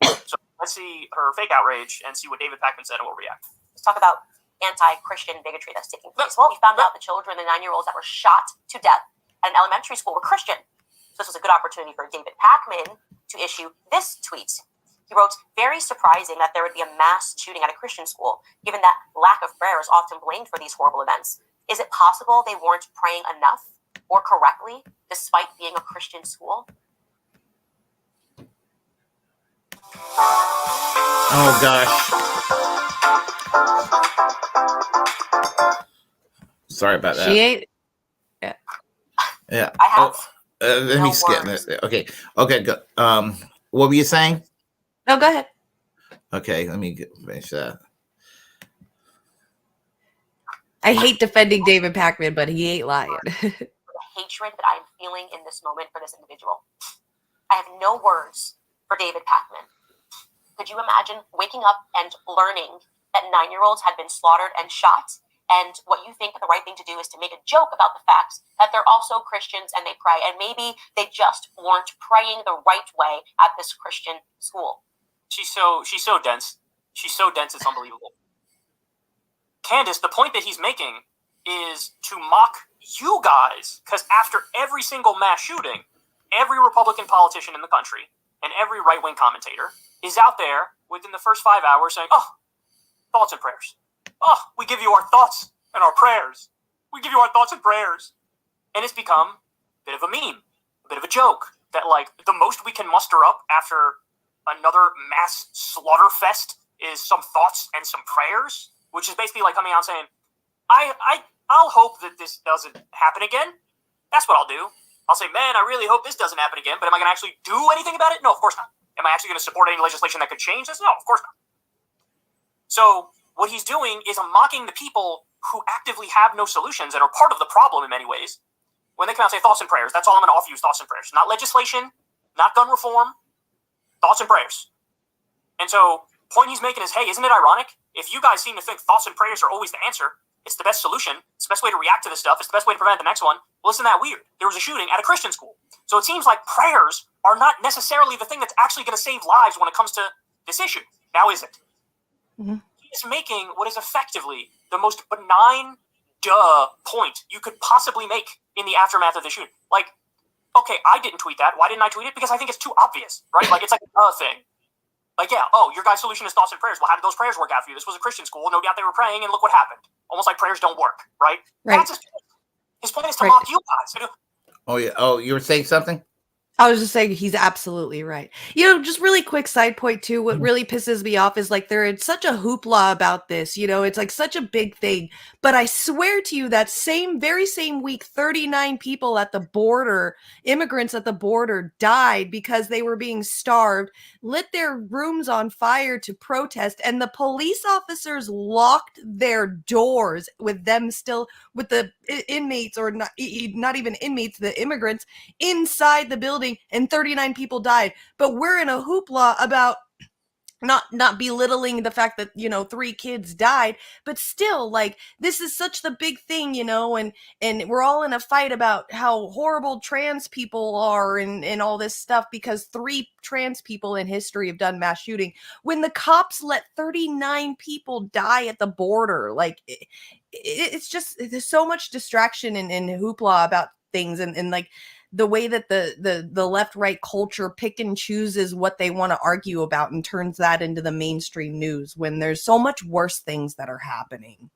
So let's see her fake outrage and see what David Pakman said and we'll react. Let's talk about anti-Christian bigotry that's taking place. Well, we found out the children, the 9-year-olds that were shot to death at an elementary school were Christian. So this was a good opportunity for David Pakman to issue this tweet. He wrote, very surprising that there would be a mass shooting at a Christian school, given that lack of prayer is often blamed for these horrible events. Is it possible they weren't praying enough or correctly, despite being a Christian school? Oh, gosh. Sorry about that. She ate. Yeah. I have. Let me skip this. Okay, good. What were you saying? No, go ahead. Okay, let me finish that. I hate defending David Pakman, but he ain't lying. The hatred that I'm feeling in this moment for this individual. I have no words for David Pakman. Could you imagine waking up and learning that 9-year-olds had been slaughtered and shot? And what you think the right thing to do is to make a joke about the fact that they're also Christians and they pray. And maybe they just weren't praying the right way at this Christian school. She's so dense. She's so dense, it's unbelievable. Candace, the point that he's making is to mock you guys, because after every single mass shooting, every Republican politician in the country and every right-wing commentator is out there within the first 5 hours saying, oh, thoughts and prayers. Oh, we give you our thoughts and our prayers. We give you our thoughts and prayers. And it's become a bit of a meme, a bit of a joke, that like the most we can muster up after another mass slaughter fest is some thoughts and some prayers, which is basically like coming out saying, I'll hope that this doesn't happen again. That's what I'll do. I'll say, man, I really hope this doesn't happen again, but am I going to actually do anything about it? No, of course not. Am I actually going to support any legislation that could change this? No, of course not. So what he's doing is mocking the people who actively have no solutions and are part of the problem in many ways. When they come out and say thoughts and prayers, that's all I'm going to offer you is thoughts and prayers. Not legislation, not gun reform, thoughts and prayers. And so point he's making is, hey, isn't it ironic? If you guys seem to think thoughts and prayers are always the answer, it's the best solution, it's the best way to react to this stuff, it's the best way to prevent the next one, well, isn't that weird? There was a shooting at a Christian school. So it seems like prayers are not necessarily the thing that's actually going to save lives when it comes to this issue. Now is it? Mm-hmm. He's making what is effectively the most benign point you could possibly make in the aftermath of the shooting. Like, okay, I didn't tweet that. Why didn't I tweet it? Because I think it's too obvious, right? Like, it's like a thing. Like, yeah, oh, your guys' solution is thoughts and prayers. Well, how did those prayers work out for you? This was a Christian school. No doubt they were praying, and look what happened. Almost like prayers don't work, right? That's his point is to mock you guys. Oh, yeah. Oh, you were saying something? I was just saying he's absolutely right. You know, just really quick side point too, what really pisses me off is like they're in such a hoopla about this, you know, it's like such a big thing. But I swear to you that very same week, 39 people at the border, immigrants at the border died because they were being starved, lit their rooms on fire to protest, and the police officers locked their doors with them still, with the inmates, or not even inmates, the immigrants inside the building, and 39 people died. But we're in a hoopla about not belittling the fact that, you know, 3 kids died, but still, like, this is such the big thing, you know, and we're all in a fight about how horrible trans people are and all this stuff because 3 trans people in history have done mass shooting when the cops let 39 people die at the border. Like, it's just, there's so much distraction and hoopla about things, and like the way that the left-right culture pick and chooses what they want to argue about and turns that into the mainstream news when there's so much worse things that are happening.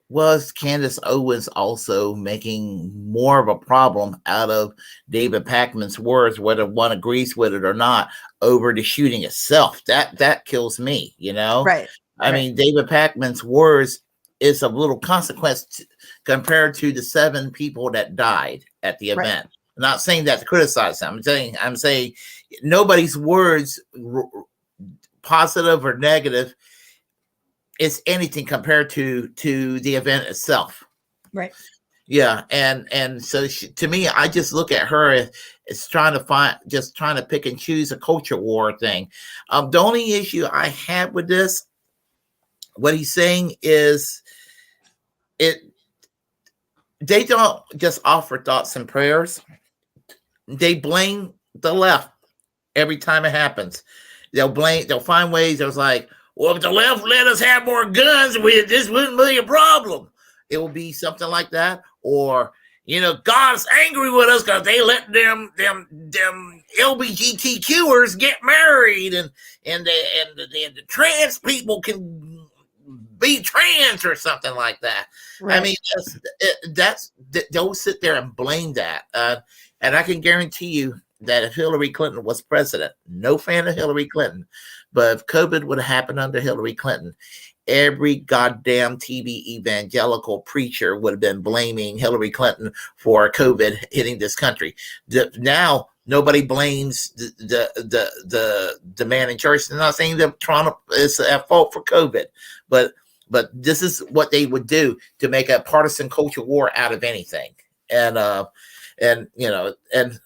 Was Candace Owens also making more of a problem out of David Pakman's words, whether one agrees with it or not, over the shooting itself? That kills me, you know? Right. I mean, David Pakman's words is of little consequence compared to the 7 people that died at the event. Right. I'm not saying that to criticize them. I'm saying nobody's words, positive or negative, is anything compared to the event itself. Right. Yeah, and so to me, I just look at her as trying to pick and choose a culture war thing. The only issue I have with this, what he's saying is, they don't just offer thoughts and prayers. They blame the left every time it happens. They'll find ways. It's like, well, if the left let us have more guns, this wouldn't be a problem. It will be something like that. Or, you know, God's angry with us because they let them LGBTQers get married, and the trans people can be trans or something like that. Right. I mean, don't sit there and blame that. And I can guarantee you that if Hillary Clinton was president, no fan of Hillary Clinton, but if COVID would have happened under Hillary Clinton, every goddamn TV evangelical preacher would have been blaming Hillary Clinton for COVID hitting this country. Now nobody blames the man in church. I'm not saying that Trump is at fault for COVID, but but this is what they would do to make a partisan culture war out of anything. And you know, and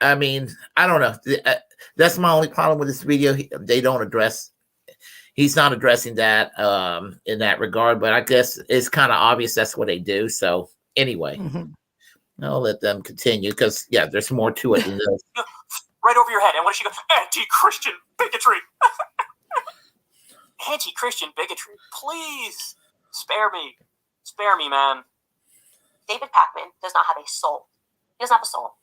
I mean, I don't know. That's my only problem with this video. They don't address. He's not addressing that in that regard, but I guess it's kind of obvious that's what they do. So anyway, I'll let them continue because yeah, there's more to it than this. Right over your head. And what does she go? Anti-Christian bigotry. Anti-Christian bigotry. Please spare me. Spare me, man. David Pakman does not have a soul. He doesn't have a soul.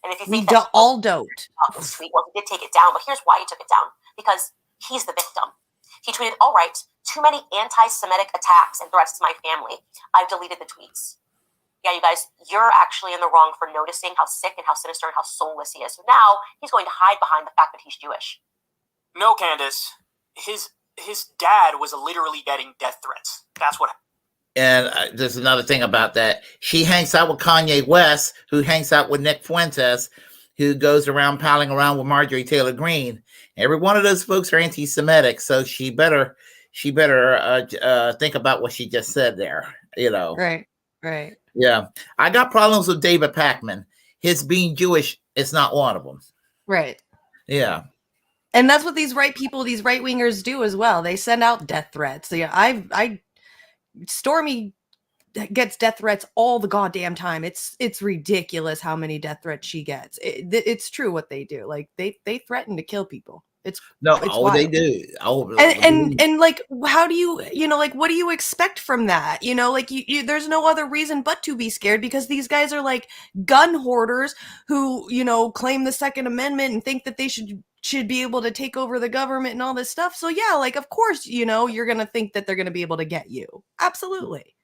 And if you think all don't. Sweet, well, he did take it down, but here's why he took it down. Because he's the victim. He tweeted, all right, too many anti-Semitic attacks and threats to my family. I've deleted the tweets. Yeah, you guys, you're actually in the wrong for noticing how sick and how sinister and how soulless he is. So now he's going to hide behind the fact that he's Jewish. No, Candace. His dad was literally getting death threats. That's what. And there's another thing about that. She hangs out with Kanye West, who hangs out with Nick Fuentes, who goes around palling around with Marjorie Taylor Greene. Every one of those folks are anti-Semitic, so she better think about what she just said there. You know, right. Yeah, I got problems with David Pakman. His being Jewish is not one of them. Right. Yeah. And that's what these right wingers do as well. They send out death threats. Yeah, Stormy gets death threats all the goddamn time. It's ridiculous how many death threats she gets. It's true what they do. Like they threaten to kill people. It's wild. They do. And like, how do you like, what do you expect from that? You know, like you there's no other reason but to be scared because these guys are like gun hoarders who, claim the Second Amendment and think that they should be able to take over the government and all this stuff. So yeah, like, of course, you're going to think that they're going to be able to get you. Absolutely.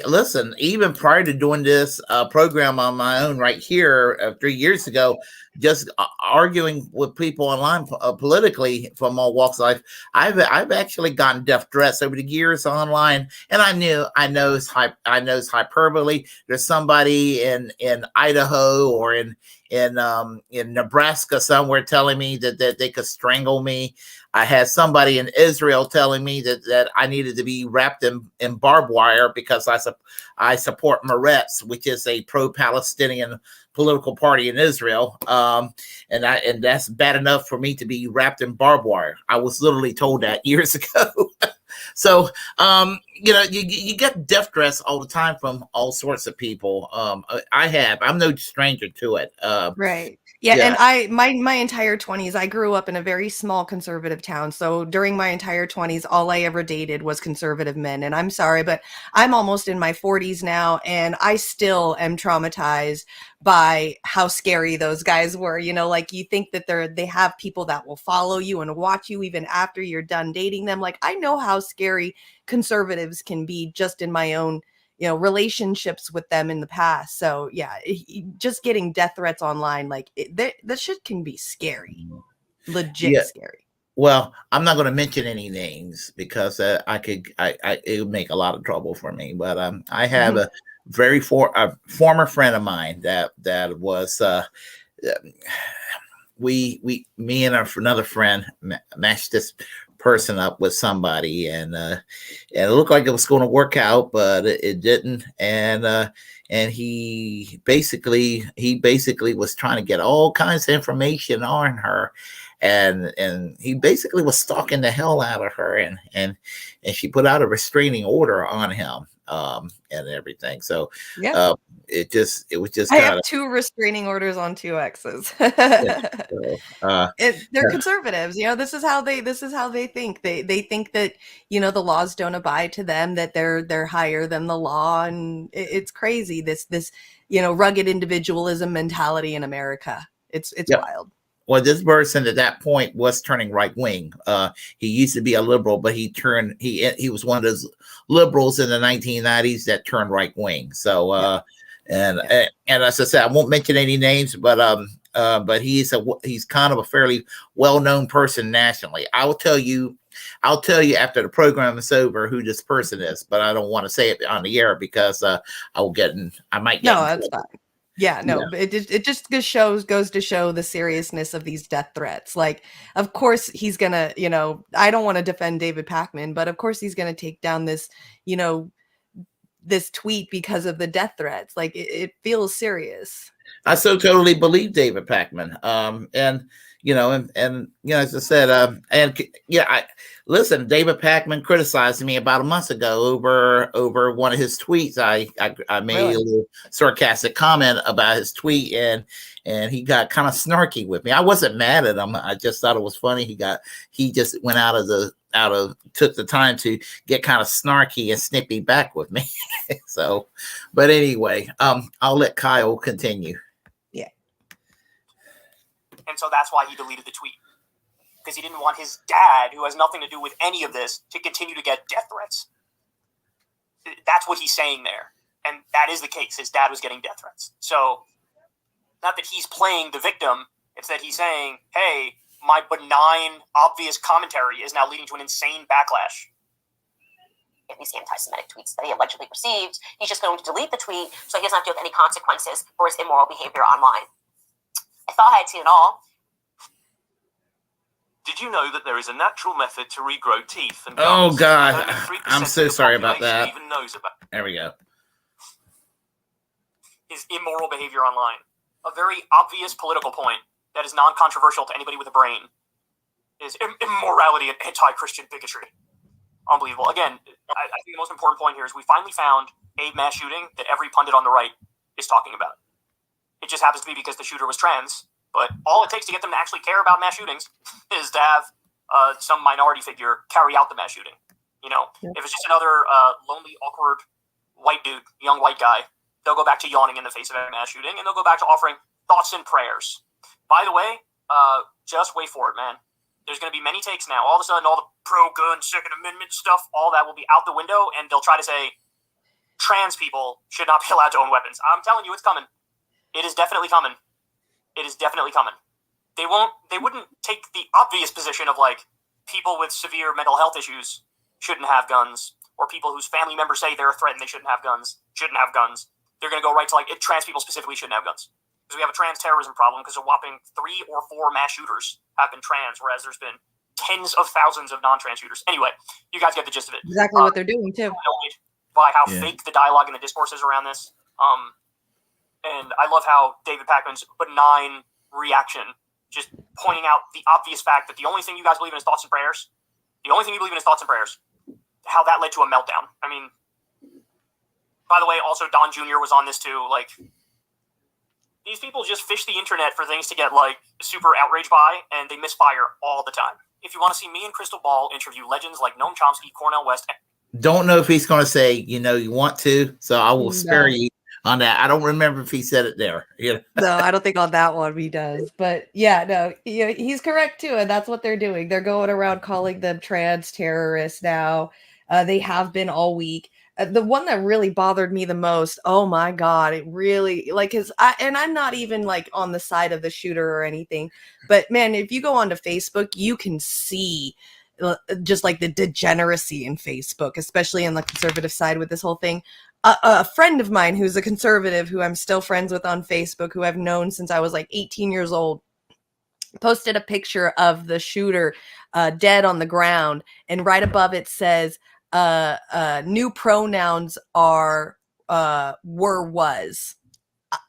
Listen, even prior to doing this program on my own right here 3 years ago, just arguing with people online politically from all walks of life, I've actually gotten death threats over the years online, and I know it's hyperbole. There's somebody in Idaho or in Nebraska somewhere telling me that they could strangle me. I had somebody in Israel telling me that I needed to be wrapped in barbed wire because I support Meretz, which is a pro-Palestinian political party in Israel, and that's bad enough for me to be wrapped in barbed wire. I was literally told that years ago. So you get death threats all the time from all sorts of people. I'm no stranger to it. Right. Yeah. And my entire 20s, I grew up in a very small conservative town. So during my entire 20s, all I ever dated was conservative men. And I'm sorry, but I'm almost in my 40s now, and I still am traumatized by how scary those guys were. Like you think that they have people that will follow you and watch you even after you're done dating them. Like I know how scary conservatives can be just in my own relationships with them in the past. So yeah, just getting death threats online, like that shit can be scary, legit scary. Well, I'm not going to mention any names because it would make a lot of trouble for me. But I have a former friend of mine that was me and another friend matched this person up with somebody, and it looked like it was going to work out, but it didn't. And he basically was trying to get all kinds of information on her, and he basically was stalking the hell out of her, and she put out a restraining order on him and everything. So yeah. It was just I have 2 restraining orders on 2 exes. They're conservatives. This is how they think. They think that the laws don't abide to them, that they're higher than the law, and it's crazy. This rugged individualism mentality in America. It's wild. Well, this person at that point was turning right wing. He used to be a liberal, but he was one of those liberals in the 1990s that turned right wing. So and as I said, I won't mention any names, but he's kind of a fairly well-known person nationally. I'll tell you after the program is over who this person is, but I don't want to say it on the air because I might get. No, that's fine. Yeah, no, but it just goes to show the seriousness of these death threats. Like, of course he's gonna, I don't want to defend David Pakman, but of course he's gonna take down this, this tweet because of the death threats. Like, it feels serious. I so totally believe David Pakman. And as I said, listen, David Pakman criticized me about a month ago over one of his tweets. I made a little sarcastic comment about his tweet, and he got kind of snarky with me. I wasn't mad at him. I just thought it was funny. He just went took the time to get kind of snarky and snippy back with me. So, but anyway, I'll let Kyle continue. Yeah. And so that's why he deleted the tweet, because he didn't want his dad, who has nothing to do with any of this, to continue to get death threats. That's what he's saying there. And that is the case. His dad was getting death threats. So, not that he's playing the victim, it's that he's saying, hey, my benign, obvious commentary is now leading to an insane backlash. These anti-Semitic tweets that he allegedly received, he's just going to delete the tweet so he doesn't have to deal with any consequences for his immoral behavior online. I thought I had seen it all. Did you know that there is a natural method to regrow teeth? And oh, gums? God. Only 3% I'm so of the sorry about population that. Even knows about. There we go. His immoral behavior online. A very obvious political point that is non-controversial to anybody with a brain is immorality and anti-Christian bigotry. Unbelievable. Again, I think the most important point here is we finally found a mass shooting that every pundit on the right is talking about. It just happens to be because the shooter was trans, but all it takes to get them to actually care about mass shootings is to have some minority figure carry out the mass shooting. If it's just another lonely, awkward white dude, young white guy, they'll go back to yawning in the face of a mass shooting, and they'll go back to offering thoughts and prayers. By the way, just wait for it, man. There's going to be many takes now. All of a sudden, all the pro-gun, Second Amendment stuff, all that will be out the window, and they'll try to say trans people should not be allowed to own weapons. I'm telling you, it's coming. It is definitely coming. It is definitely coming. They wouldn't take the obvious position of, like, people with severe mental health issues shouldn't have guns, or people whose family members say they're a threat and they shouldn't have guns. They're going to go right to, like, trans people specifically shouldn't have guns. Because we have a trans terrorism problem because a whopping 3 or 4 mass shooters have been trans, whereas there's been tens of thousands of non-trans shooters. Anyway, you guys get the gist of it. Exactly what they're doing, too. By how fake the dialogue and the discourse is around this. And I love how David Pakman's benign reaction, just pointing out the obvious fact that the only thing you guys believe in is thoughts and prayers, how that led to a meltdown. I mean, by the way, also Don Jr. was on this too. Like, these people just fish the internet for things to get, like, super outraged by, and they misfire all the time. If you want to see me and Crystal Ball interview legends like Noam Chomsky, Cornel West. Don't know if he's going to say, you want to, so I will spare you on that. I don't remember if he said it there. No, I don't think on that one he does. But yeah, no, he's correct too, and that's what they're doing. They're going around calling them trans terrorists now. They have been all week. The one that really bothered me the most, oh my God, it really, like, I'm not even, like, on the side of the shooter or anything, but man, if you go onto Facebook, you can see just, like, the degeneracy in Facebook, especially on the conservative side with this whole thing. A friend of mine who's a conservative, who I'm still friends with on Facebook, who I've known since I was like 18 years old, posted a picture of the shooter dead on the ground, and right above it says, new pronouns are were, was.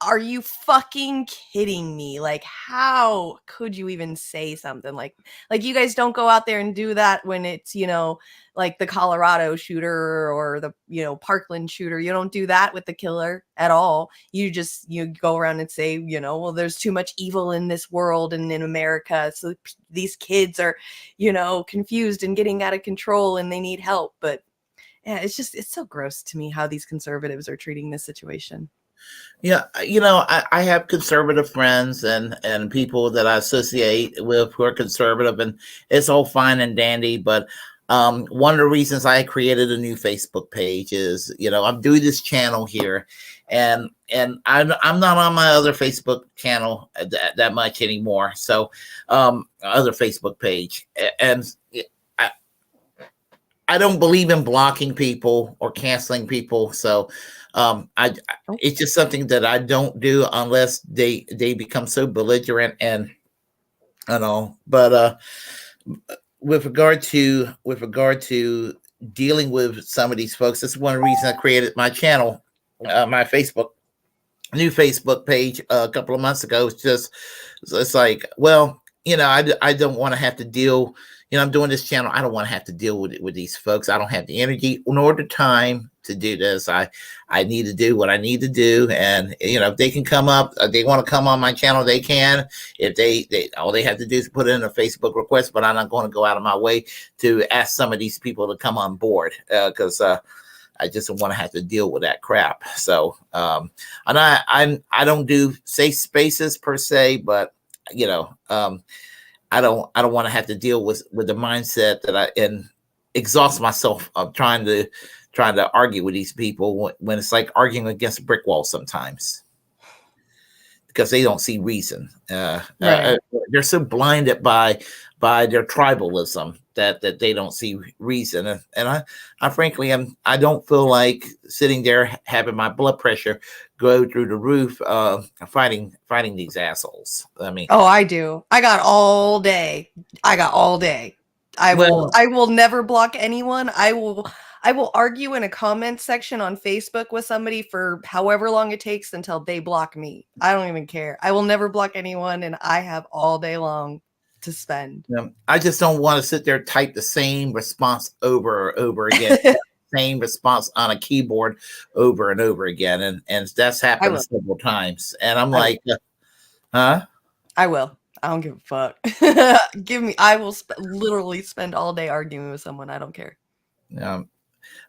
Are you fucking kidding me? Like, how could you even say something like you guys don't go out there and do that when it's, like the Colorado shooter or the, Parkland shooter. You don't do that with the killer at all. You go around and say, well, there's too much evil in this world and in America. So these kids are, confused and getting out of control and they need help. But yeah, it's so gross to me how these conservatives are treating this situation. Yeah, I have conservative friends and people that I associate with who are conservative, and it's all fine and dandy. But one of the reasons I created a new Facebook page is, I'm doing this channel here, and I'm not on my other Facebook channel that much anymore. So other Facebook page, and I don't believe in blocking people or canceling people. So It's just something that I don't do unless they become so belligerent and all. But with regard to dealing with some of these folks, that's one reason I created my channel, my new Facebook page a couple of months ago. It's like, well, I don't want to have to deal. I'm doing this channel. I don't want to have to deal with these folks. I don't have the energy nor the time to do this. I need to do what I need to do. And, if they can come up, they want to come on my channel, they can. If they all they have to do is put in a Facebook request, but I'm not going to go out of my way to ask some of these people to come on board because I just don't want to have to deal with that crap. So, and I don't do safe spaces per se, but, I don't want to have to deal with the mindset that and exhaust myself of trying to argue with these people when it's like arguing against a brick wall sometimes because they don't see reason. Right. They're so blinded by their tribalism that they don't see reason. And I frankly I don't feel like sitting there having my blood pressure go through the roof fighting these assholes. I mean, I do. I got all day. I will never block anyone. I will argue in a comment section on Facebook with somebody for however long it takes until they block me. I don't even care. I will never block anyone, and I have all day long to spend. I just don't want to sit there type the same response over and over again. Same response on a keyboard over and over again, and that's happened several times. And I'm like, huh? I will. I don't give a fuck. I will literally spend all day arguing with someone. I don't care.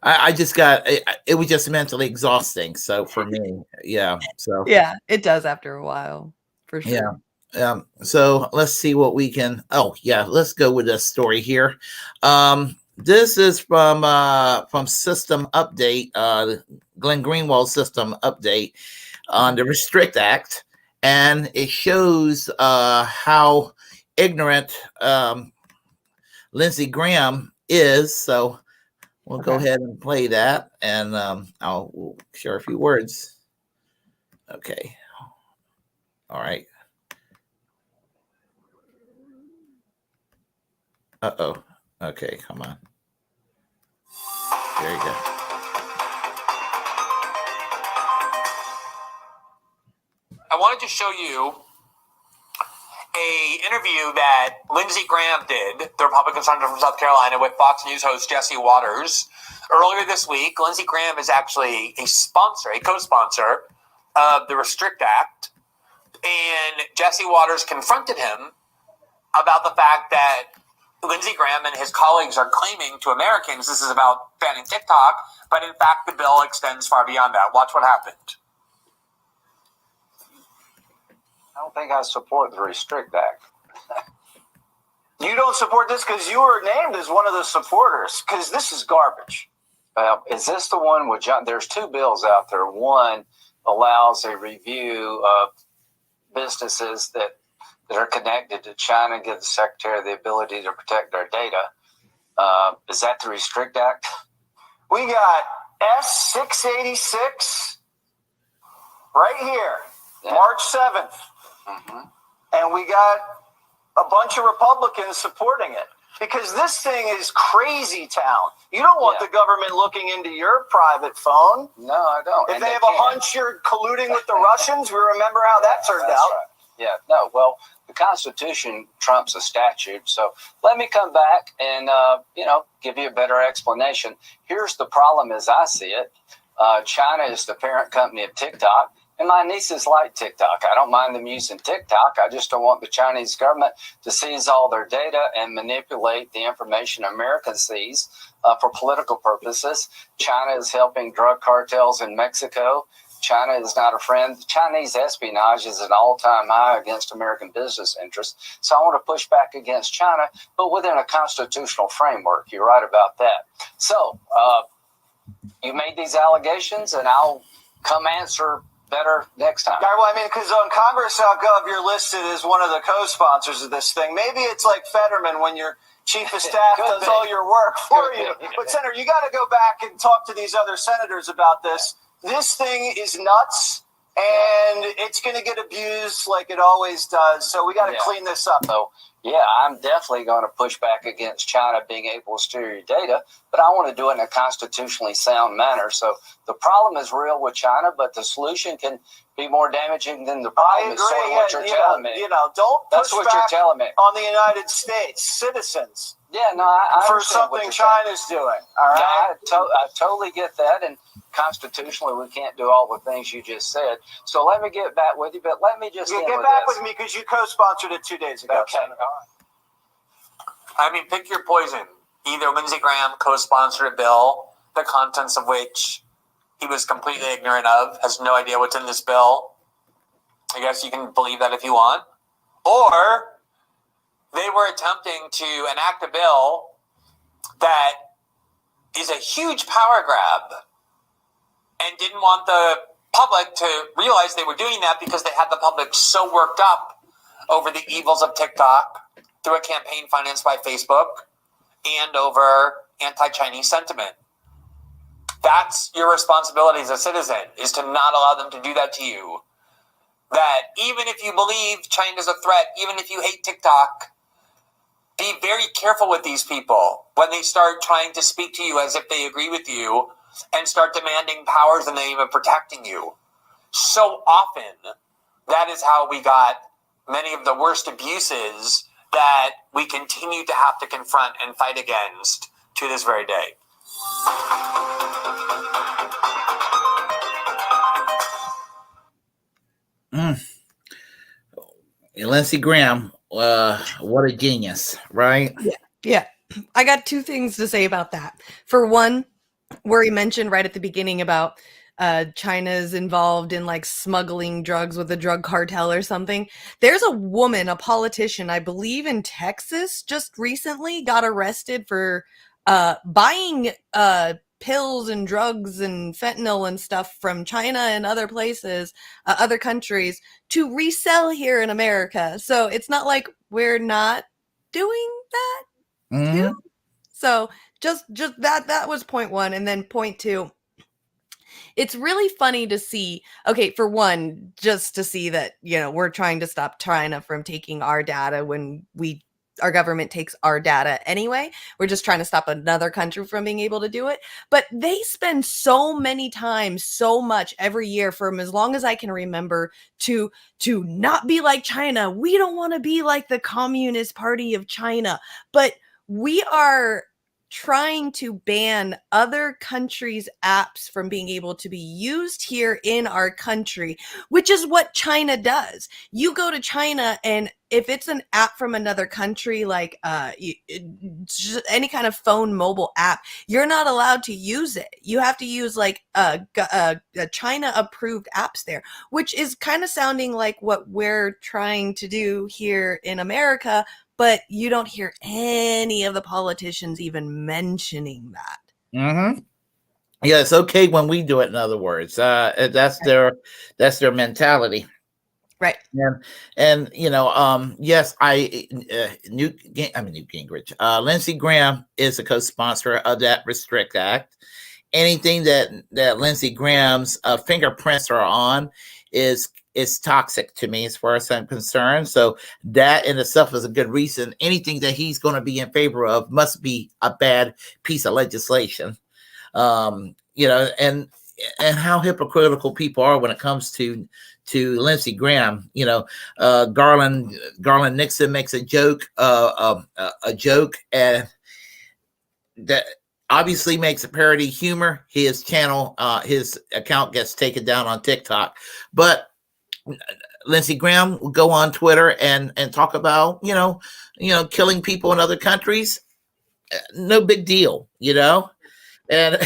I just got it was just mentally exhausting. So for me, yeah. So yeah, it does after a while, for sure. Yeah. So let's see what we can. Oh yeah, let's go with this story here. This is from System Update, Glenn Greenwald's System Update on the Restrict Act, and it shows how ignorant Lindsey Graham is. So we'll go ahead and play that, and we'll share a few words. Okay. All right. Uh-oh. Okay, come on. There you go. I wanted to show you a interview that Lindsey Graham did, the Republican senator from South Carolina, with Fox News host Jesse Waters. Earlier this week, Lindsey Graham is actually a co-sponsor of the Restrict Act, and Jesse Waters confronted him about the fact that Lindsey Graham and his colleagues are claiming to Americans this is about banning TikTok, but in fact the bill extends far beyond that. Watch what happened. I don't think I support the Restrict Act. You don't support this because you were named as one of the supporters, because this is garbage. Is this the one with John? There's two bills out there. One allows a review of businesses that are connected to China, give the secretary the ability to protect their data. Is that the Restrict Act? We got S686 right here, March 7th. Mm-hmm. And we got a bunch of Republicans supporting it because this thing is crazy town. You don't want the government looking into your private phone. No, I don't. If they have a hunch you're colluding with the Russians, we remember how that turned out. Right. Yeah, no, well, the Constitution trumps a statute. So let me come back and, give you a better explanation. Here's the problem as I see it. China is the parent company of TikTok, and my nieces like TikTok. I don't mind them using TikTok. I just don't want the Chinese government to seize all their data and manipulate the information America sees for political purposes. China is helping drug cartels in Mexico. China is not a friend. Chinese espionage is an all-time high against American business interests. So I want to push back against China, but within a constitutional framework. You're right about that. So you made these allegations, and I'll come answer better next time. Yeah, well, I mean, because on Congress.gov, you're listed as one of the co-sponsors of this thing. Maybe it's like Fetterman when your chief of staff does all your work for you. But, Senator, you got to go back and talk to these other senators about this. this thing is nuts, and it's going to get abused like it always does. So we got to clean this up. So, yeah, I'm definitely going to push back against China being able to steal your data, but I want to do it in a constitutionally sound manner. So the problem is real with China, but the solution can be more damaging than the problem. Is sort of what you're telling me. Don't That's push what you're back telling me. on the United States citizens. Yeah, no, I for understand what something you're saying. China's doing. All right, I totally get that, and constitutionally, we can't do all the things you just said. So let me get back with you, but let me just get back with me because you co-sponsored it 2 days ago. Okay. I mean, pick your poison. Either Lindsey Graham co-sponsored a bill, the contents of which he was completely ignorant of, has no idea what's in this bill. I guess you can believe that if you want. Or they were attempting to enact a bill that is a huge power grab and didn't want the public to realize they were doing that because they had the public so worked up over the evils of TikTok through a campaign financed by Facebook and over anti-Chinese sentiment. That's your responsibility as a citizen, is to not allow them to do that to you. That even if you believe China's a threat, even if you hate TikTok, be very careful with these people when they start trying to speak to you as if they agree with you and start demanding powers in the name of protecting you. So often, that is how we got many of the worst abuses that we continue to have to confront and fight against to this very day. Lindsey Graham, what a genius, right? Yeah. I got two things to say about that. For one, where he mentioned right at the beginning about China's involved in like smuggling drugs with a drug cartel or something. There's a woman, a politician, I believe in Texas, just recently got arrested for buying pills and drugs and fentanyl and stuff from China and other places, other countries, to resell here in America. So it's not like we're not doing that too. So just that was point one. And then point two, it's really funny to see, okay, for one, just to see that, we're trying to stop China from taking our data when our government takes our data anyway. We're just trying to stop another country from being able to do it. But they spend so many times, so much every year from as long as I can remember to not be like China. We don't want to be like the Communist Party of China. But we are trying to ban other countries' apps from being able to be used here in our country, which is what China does. You go to China, and if it's an app from another country, like any kind of phone mobile app, you're not allowed to use it. You have to use like a China-approved apps there, which is kind of sounding like what we're trying to do here in America. But you don't hear any of the politicians even mentioning that. Mm-hmm. Yeah, it's okay when we do it. In other words, that's their mentality, right? And yes, Newt Gingrich, Lindsey Graham is a co-sponsor of that Restrict Act. Anything that Lindsey Graham's fingerprints are on is toxic to me as far as I'm concerned. So that in itself is a good reason. Anything that he's going to be in favor of must be a bad piece of legislation. And how hypocritical people are when it comes to Lindsey Graham. Garland Nixon makes a joke, and that obviously makes a parody humor. His channel, his account gets taken down on TikTok, but Lindsey Graham will go on Twitter and talk about, killing people in other countries. No big deal, and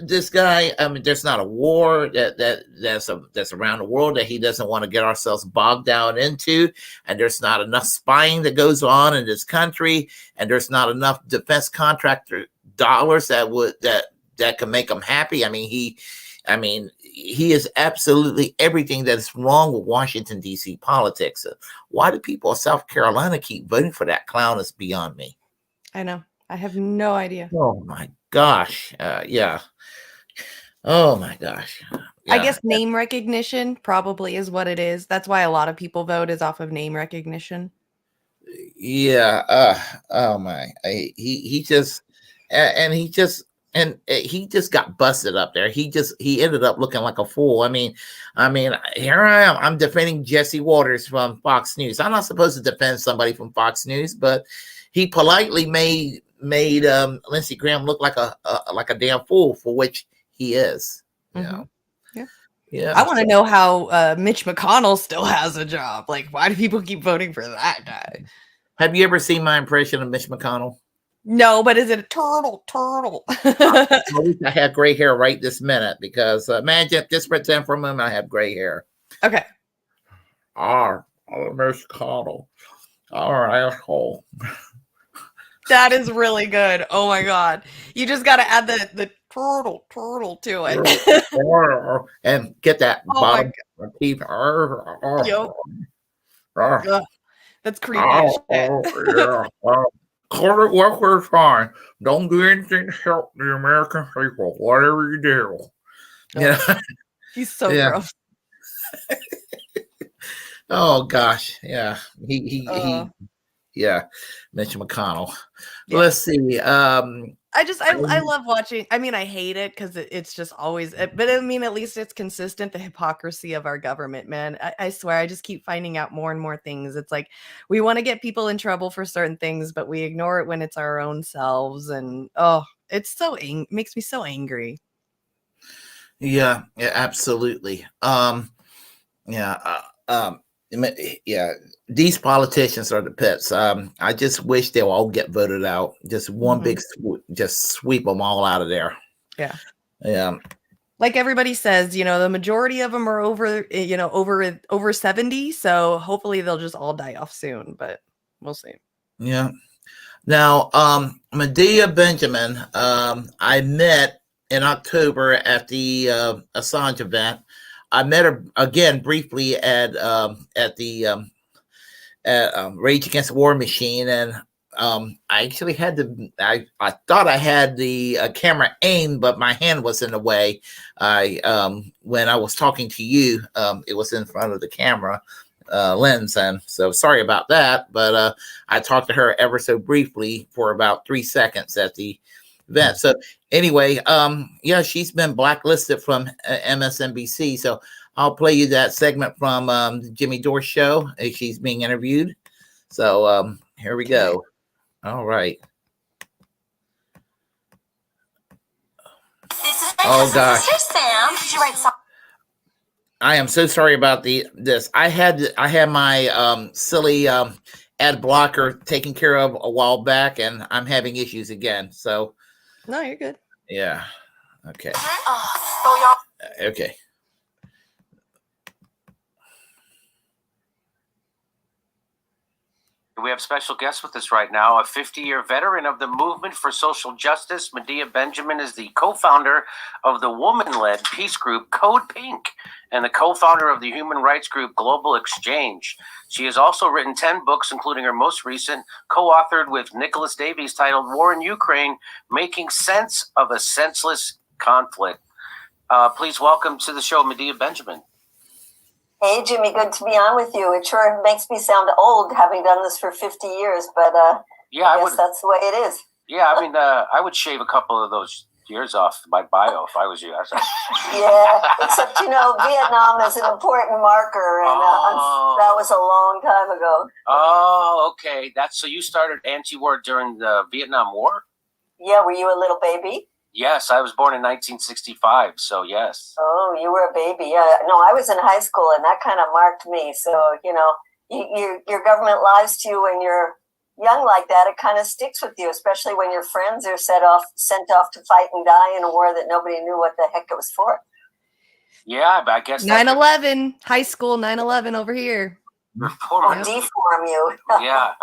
this guy, I mean, there's not a war that's around the world that he doesn't want to get ourselves bogged down into. And there's not enough spying that goes on in this country. And there's not enough defense contractor dollars that can make him happy. I mean, he is absolutely everything that is wrong with Washington, D.C. politics. Why do people of South Carolina keep voting for that clown is beyond me. I know. I have no idea. Oh, my gosh. Yeah. Oh my gosh. I guess name recognition probably is what it is. That's why a lot of people vote is off of name recognition. Yeah. Oh my. He just got busted up there. He ended up looking like a fool. I mean, here I am. I'm defending Jesse Waters from Fox News. I'm not supposed to defend somebody from Fox News, but he politely made Lindsey Graham look like a damn fool, for which he is. Yeah. Yeah. I want to know how Mitch McConnell still has a job. Like, why do people keep voting for that guy? Have you ever seen my impression of Mitch McConnell? No, but is it a turtle? I wish I had gray hair right this minute, because imagine, just pretend for a moment I have gray hair. Okay. Mitch McConnell. Asshole. That is really good. Oh my god. You just got to add the turtle to it. And get that bottom teeth. That's creepy as shit. Corporate workers fine. Don't do anything to help the American people, whatever you do. Yeah. He's so gross. Oh gosh. Yeah. He Mitch McConnell. Yeah. Let's see. I love watching. I mean, I hate it because it's just always, but I mean, at least it's consistent, the hypocrisy of our government, man. I swear, I just keep finding out more and more things. It's like, we want to get people in trouble for certain things, but we ignore it when it's our own selves. And it's makes me so angry. Yeah, absolutely. These politicians are the pits. I just wish they'll all get voted out. Just one big just sweep them all out of there. Yeah. Like everybody says, the majority of them are over 70. So hopefully they'll just all die off soon, but we'll see. Yeah. Now, Medea Benjamin, I met in October at the Assange event. I met her again briefly at the Rage Against the War Machine, and I actually had I thought I had the camera aimed, but my hand was in the way. When I was talking to you, it was in front of the camera lens, and so sorry about that. But I talked to her ever so briefly for about 3 seconds at the event. So anyway, she's been blacklisted from MSNBC. So I'll play you that segment from the Jimmy Dore show. She's being interviewed. So here we go. All right. Oh gosh. Sam, did you write something? I am so sorry about this. I had my silly ad blocker taken care of a while back, and I'm having issues again. So no, you're good. Yeah. Okay. Okay. We have special guests with us right now. A 50-year veteran of the movement for social justice, Medea Benjamin is the co-founder of the woman-led peace group Code Pink and the co-founder of the human rights group Global Exchange. She has also written 10 books, including her most recent, co-authored with Nicholas Davies, titled War in Ukraine, Making Sense of a Senseless Conflict. Please welcome to the show, Medea Benjamin. Hey, Jimmy, good to be on with you. It sure makes me sound old having done this for 50 years, but I guess that's the way it is. Yeah, I mean, I would shave a couple of those years off my bio if I was you. Yeah, except, Vietnam is an important marker, and that was a long time ago. Oh, okay. So you started anti-war during the Vietnam War? Yeah, were you a little baby? Yes, I was born in 1965, so yes. Oh, you were a baby. No, I was in high school, and that kind of marked me. So, your government lies to you when you're young like that. It kind of sticks with you, especially when your friends are sent off to fight and die in a war that nobody knew what the heck it was for. Yeah, I guess 9/11, high school 9/11 over here. Deform you. Yeah.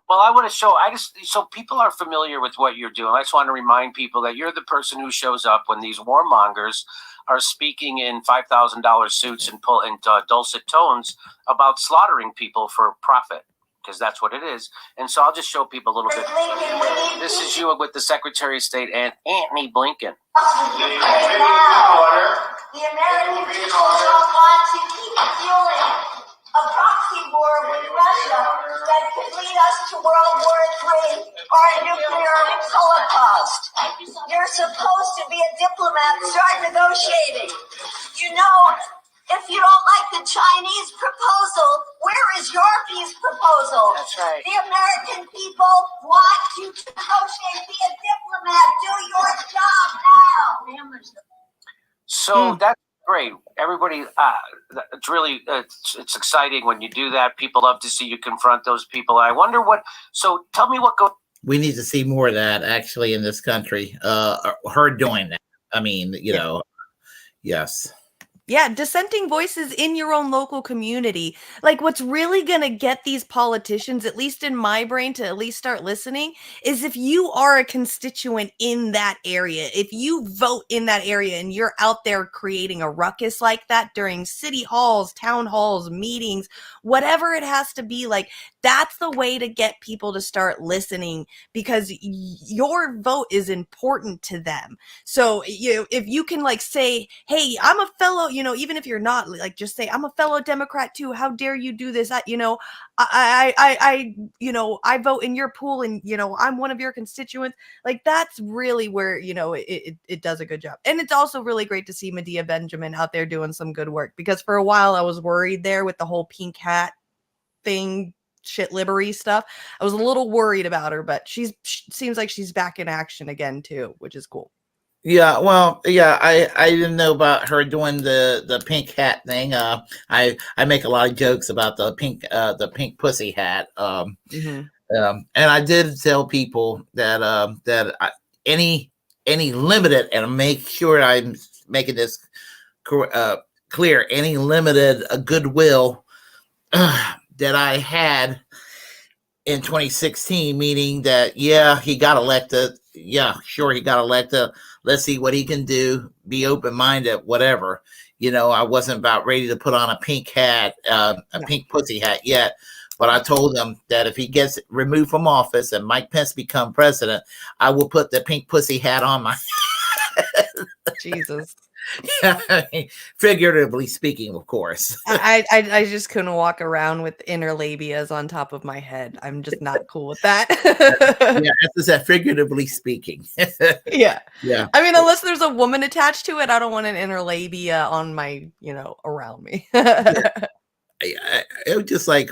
Well, I want to show, so people are familiar with what you're doing. I just want to remind people that you're the person who shows up when these warmongers are speaking in $5,000 suits and dulcet tones about slaughtering people for profit. because that's what it is. And so I'll just show people a little bit. This is you with the Secretary of State and Antony Blinken. The American people don't want to keep fueling a proxy war with Russia that could lead us to World War III or a nuclear holocaust. You're supposed to be a diplomat. Start negotiating. You know, if you don't like the Chinese proposal, where is your peace proposal? That's right. The American people want you to negotiate. Be a diplomat. Do your job now. So that's great. Everybody, it's really, it's exciting when you do that. People love to see you confront those people. I wonder so tell me what goes. We need to see more of that actually in this country. Her doing that. I mean, you know, yes. Yeah, dissenting voices in your own local community. Like, what's really going to get these politicians, at least in my brain, to at least start listening is if you are a constituent in that area. If you vote in that area and you're out there creating a ruckus like that during city halls, town halls, meetings, whatever it has to be, like, that's the way to get people to start listening, because your vote is important to them. So, if you can, like, say, hey, I'm a fellow, even if you're not, like, just say, I'm a fellow Democrat too. How dare you do this? I vote in your pool, and, I'm one of your constituents. Like, that's really where, it does a good job. And it's also really great to see Medea Benjamin out there doing some good work, because for a while I was worried there with the whole pink hat thing, shit livery stuff. I was a little worried about her, but she seems like she's back in action again too, which is cool. Yeah, well, yeah, I didn't know about her doing the pink hat thing. I make a lot of jokes about the pink pussy hat. And I did tell people that any limited, and make sure I'm making this clear, any limited goodwill that I had in 2016, meaning that, he got elected. Yeah, sure, he got elected. Let's see what he can do. Be open-minded, whatever. I wasn't about ready to put on a pink hat, pink pussy hat yet. But I told him that if he gets removed from office and Mike Pence become president, I will put the pink pussy hat on my head. Jesus. Figuratively speaking, of course. I just couldn't walk around with inner labias on top of my head. I'm just not cool with that. As I said, figuratively speaking. Yeah. I mean, Yeah. unless there's a woman attached to it, I don't want an inner labia on my, around me. It was just like,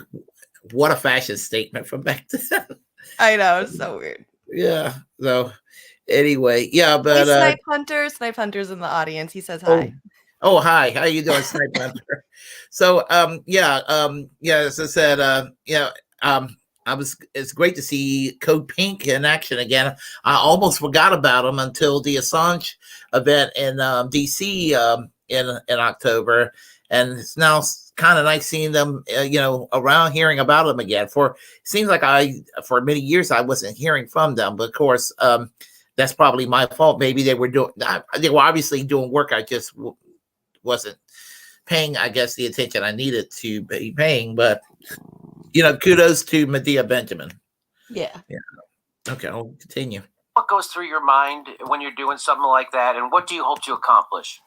what a fashion statement from back then. I know, it's so weird. Yeah. So anyway, but hey, Snipe Hunter's in the audience. He says hi. Oh, hi. How you doing, Snipe Hunter? So as I said, it's great to see Code Pink in action again. I almost forgot about him until the Assange event in DC in October, and it's now kind of nice seeing them around, hearing about them again. Seems like for many years I wasn't hearing from them, but of course that's probably my fault. Maybe they were obviously doing work. I just wasn't paying, I guess, the attention I needed to be paying. But kudos to Medea Benjamin. Yeah. Okay, I'll continue. What goes through your mind when you're doing something like that, and what do you hope to accomplish?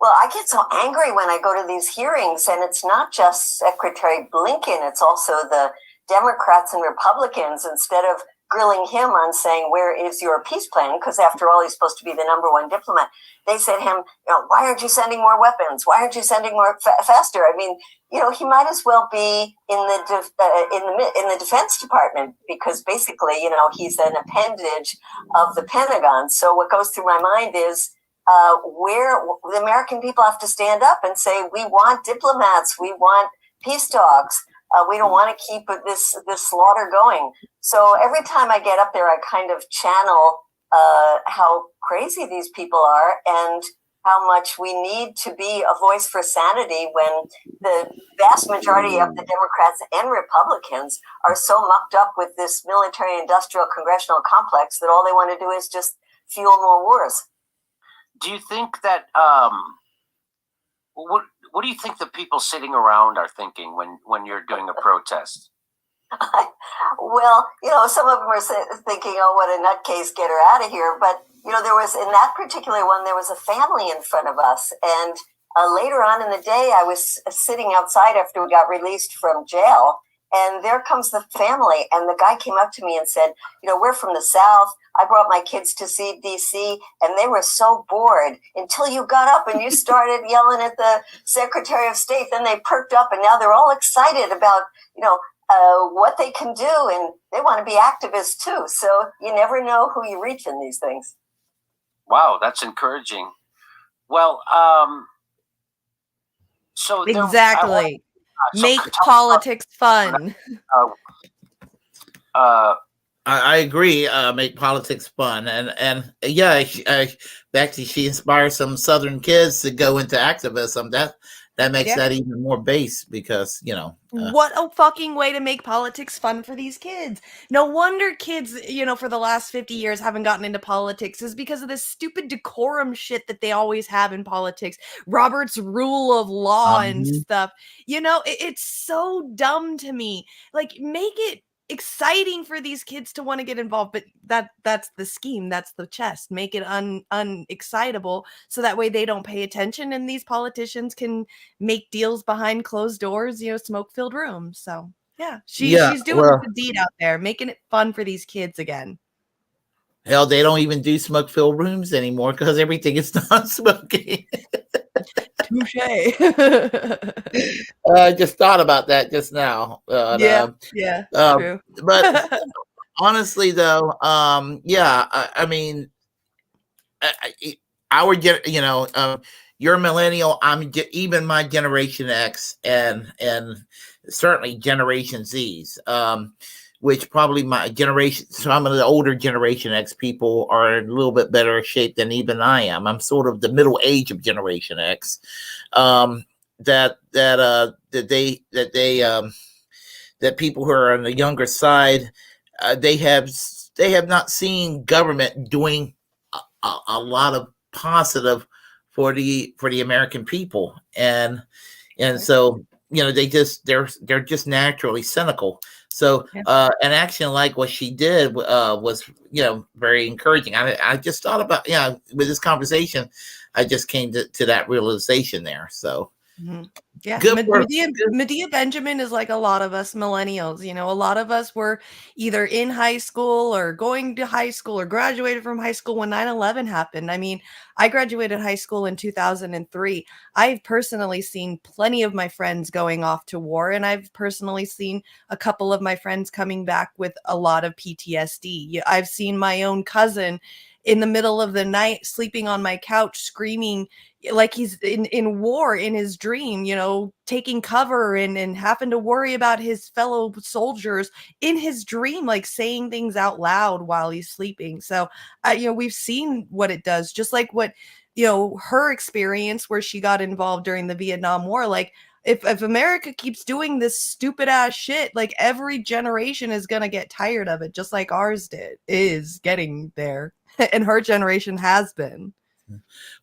Well, I get so angry when I go to these hearings, and it's not just Secretary Blinken, it's also the Democrats and Republicans. Instead of grilling him on saying, where is your peace plan? Because after all, he's supposed to be the number one diplomat. They said him, why aren't you sending more weapons? Why aren't you sending more faster? I mean, he might as well be in the Defense Department, because basically, he's an appendage of the Pentagon. So what goes through my mind is, where the American people have to stand up and say, we want diplomats, we want peace talks, we don't want to keep this slaughter going. So every time I get up there, I kind of channel how crazy these people are and how much we need to be a voice for sanity when the vast majority of the Democrats and Republicans are so mucked up with this military-industrial congressional complex that all they want to do is just fuel more wars. Do you think that What do you think the people sitting around are thinking when you're doing a protest? Well, some of them are thinking, oh, what a nutcase, get her out of here. But, there was, in that particular one, there was a family in front of us. And later on in the day, I was sitting outside after we got released from jail. And there comes the family. And the guy came up to me and said, we're from the South. I brought my kids to see DC, and they were so bored until you got up and you started yelling at the Secretary of State. Then they perked up, and now they're all excited about, what they can do, and they want to be activists too. So you never know who you reach in these things. Wow, that's encouraging. Well, so exactly. Make politics fun. I agree. Make politics fun, and yeah, actually, she inspires some Southern kids to go into activism. That makes that even more base because what a fucking way to make politics fun for these kids. No wonder kids, for the last 50 years haven't gotten into politics is because of this stupid decorum shit that they always have in politics. Robert's rule of law and stuff. It's so dumb to me. Like, make it exciting for these kids to want to get involved, but that's the scheme, that's the chess. Make it unexcitable so that way they don't pay attention and these politicians can make deals behind closed doors, smoke-filled rooms. So she's doing the deed out there, making it fun for these kids again. Hell, they don't even do smoke-filled rooms anymore because everything is non-smoking. Touche. I just thought about that just now. True. But honestly, though, I mean, our you're a millennial. I'm even my Generation X and certainly Generation Z's. Which probably my generation, some of the older Generation X people are in a little bit better shape than even I am. I'm sort of the middle age of Generation X. That people who are on the younger side, they have not seen government doing a lot of positive for the American people, and so they're just naturally cynical. So an action like what she did was very encouraging. I just thought about with this conversation, I just came to that realization there. So yeah, good work. Medea Benjamin is like a lot of us millennials. A lot of us were either in high school or going to high school or graduated from high school when 9/11 happened. I mean, I graduated high school in 2003. I've personally seen plenty of my friends going off to war, and I've personally seen a couple of my friends coming back with a lot of PTSD. I've seen my own cousin in the middle of the night sleeping on my couch screaming like he's in war in his dream, taking cover and having to worry about his fellow soldiers in his dream, like saying things out loud while he's sleeping. So, we've seen what it does, just like what, her experience where she got involved during the Vietnam War. Like, if America keeps doing this stupid ass shit, like every generation is going to get tired of it, just like ours is getting there. And her generation has been.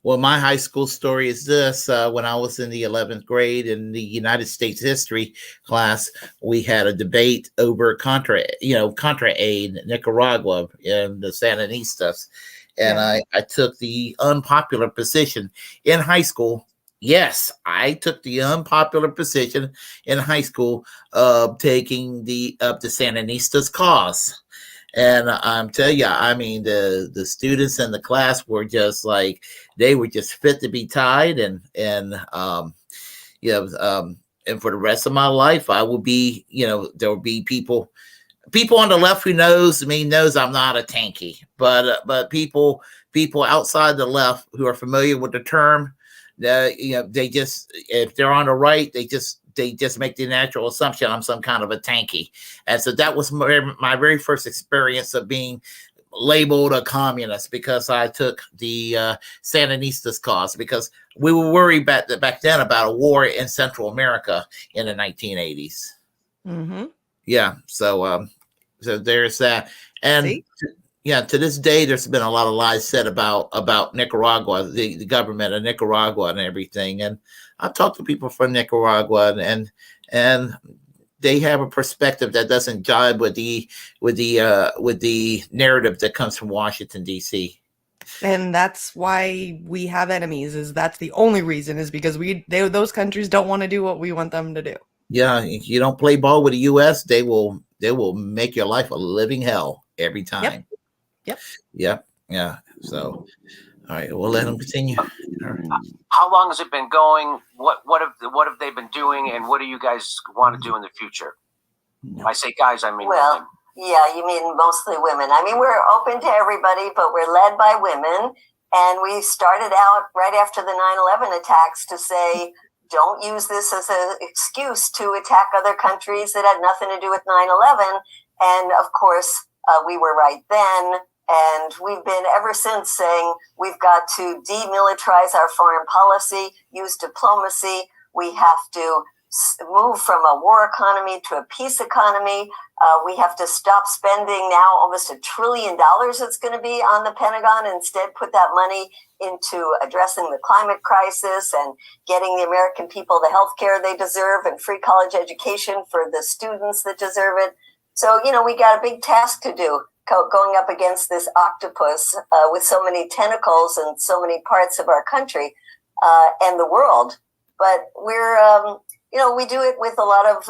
Well, my high school story is this. When I was in the 11th grade in the United States history class, we had a debate over Contra aid in Nicaragua and the Sandinistas. And I took the unpopular position in high school. Yes, I took the unpopular position in high school of taking the Sandinistas' cause. And I'm telling you, I mean, the students in the class were just like, they were just fit to be tied. And for the rest of my life, I will be, there will be people on the left who knows I'm not a tanky, but people outside the left who are familiar with the term, they just, if they're on the right, they just make the natural assumption I'm some kind of a tanky. And so that was my very first experience of being labeled a communist, because I took the Sandinistas cause, because we were worried back then about a war in Central America in the 1980s. Mm-hmm. Yeah. So there's that. And Yeah, to this day, there's been a lot of lies said about Nicaragua, the government of Nicaragua, and everything. And I've talked to people from Nicaragua, and they have a perspective that doesn't jibe with the narrative that comes from Washington D.C. And that's why we have enemies. That's the only reason, is because those countries don't want to do what we want them to do. Yeah, if you don't play ball with the U.S., they will make your life a living hell every time. Yep. Yeah. So, all right, we'll let them continue. How long has it been going? What have they been doing, and what do you guys want to do in the future? When I say guys, I mean women. Yeah, you mean mostly women. I mean, we're open to everybody, but we're led by women. And we started out right after the 9/11 attacks to say, don't use this as an excuse to attack other countries that had nothing to do with 9/11. And of course, we were right then. And we've been ever since saying we've got to demilitarize our foreign policy, use diplomacy. We have to move from a war economy to a peace economy. We have to stop spending now almost $1 trillion that's going to be on the Pentagon, and instead put that money into addressing the climate crisis and getting the American people the health care they deserve and free college education for the students that deserve it. So, we got a big task to do, going up against this octopus with so many tentacles and so many parts of our country and the world. But we're, we do it with a lot of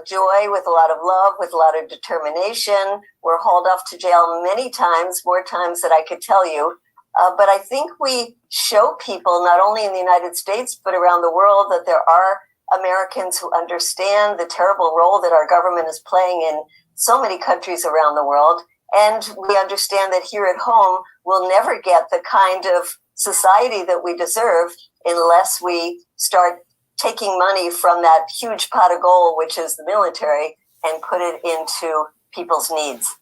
joy, with a lot of love, with a lot of determination. We're hauled off to jail many times, more times than I could tell you. But I think we show people, not only in the United States, but around the world, that there are Americans who understand the terrible role that our government is playing in so many countries around the world. And we understand that here at home, we'll never get the kind of society that we deserve unless we start taking money from that huge pot of gold, which is the military, and put it into people's needs.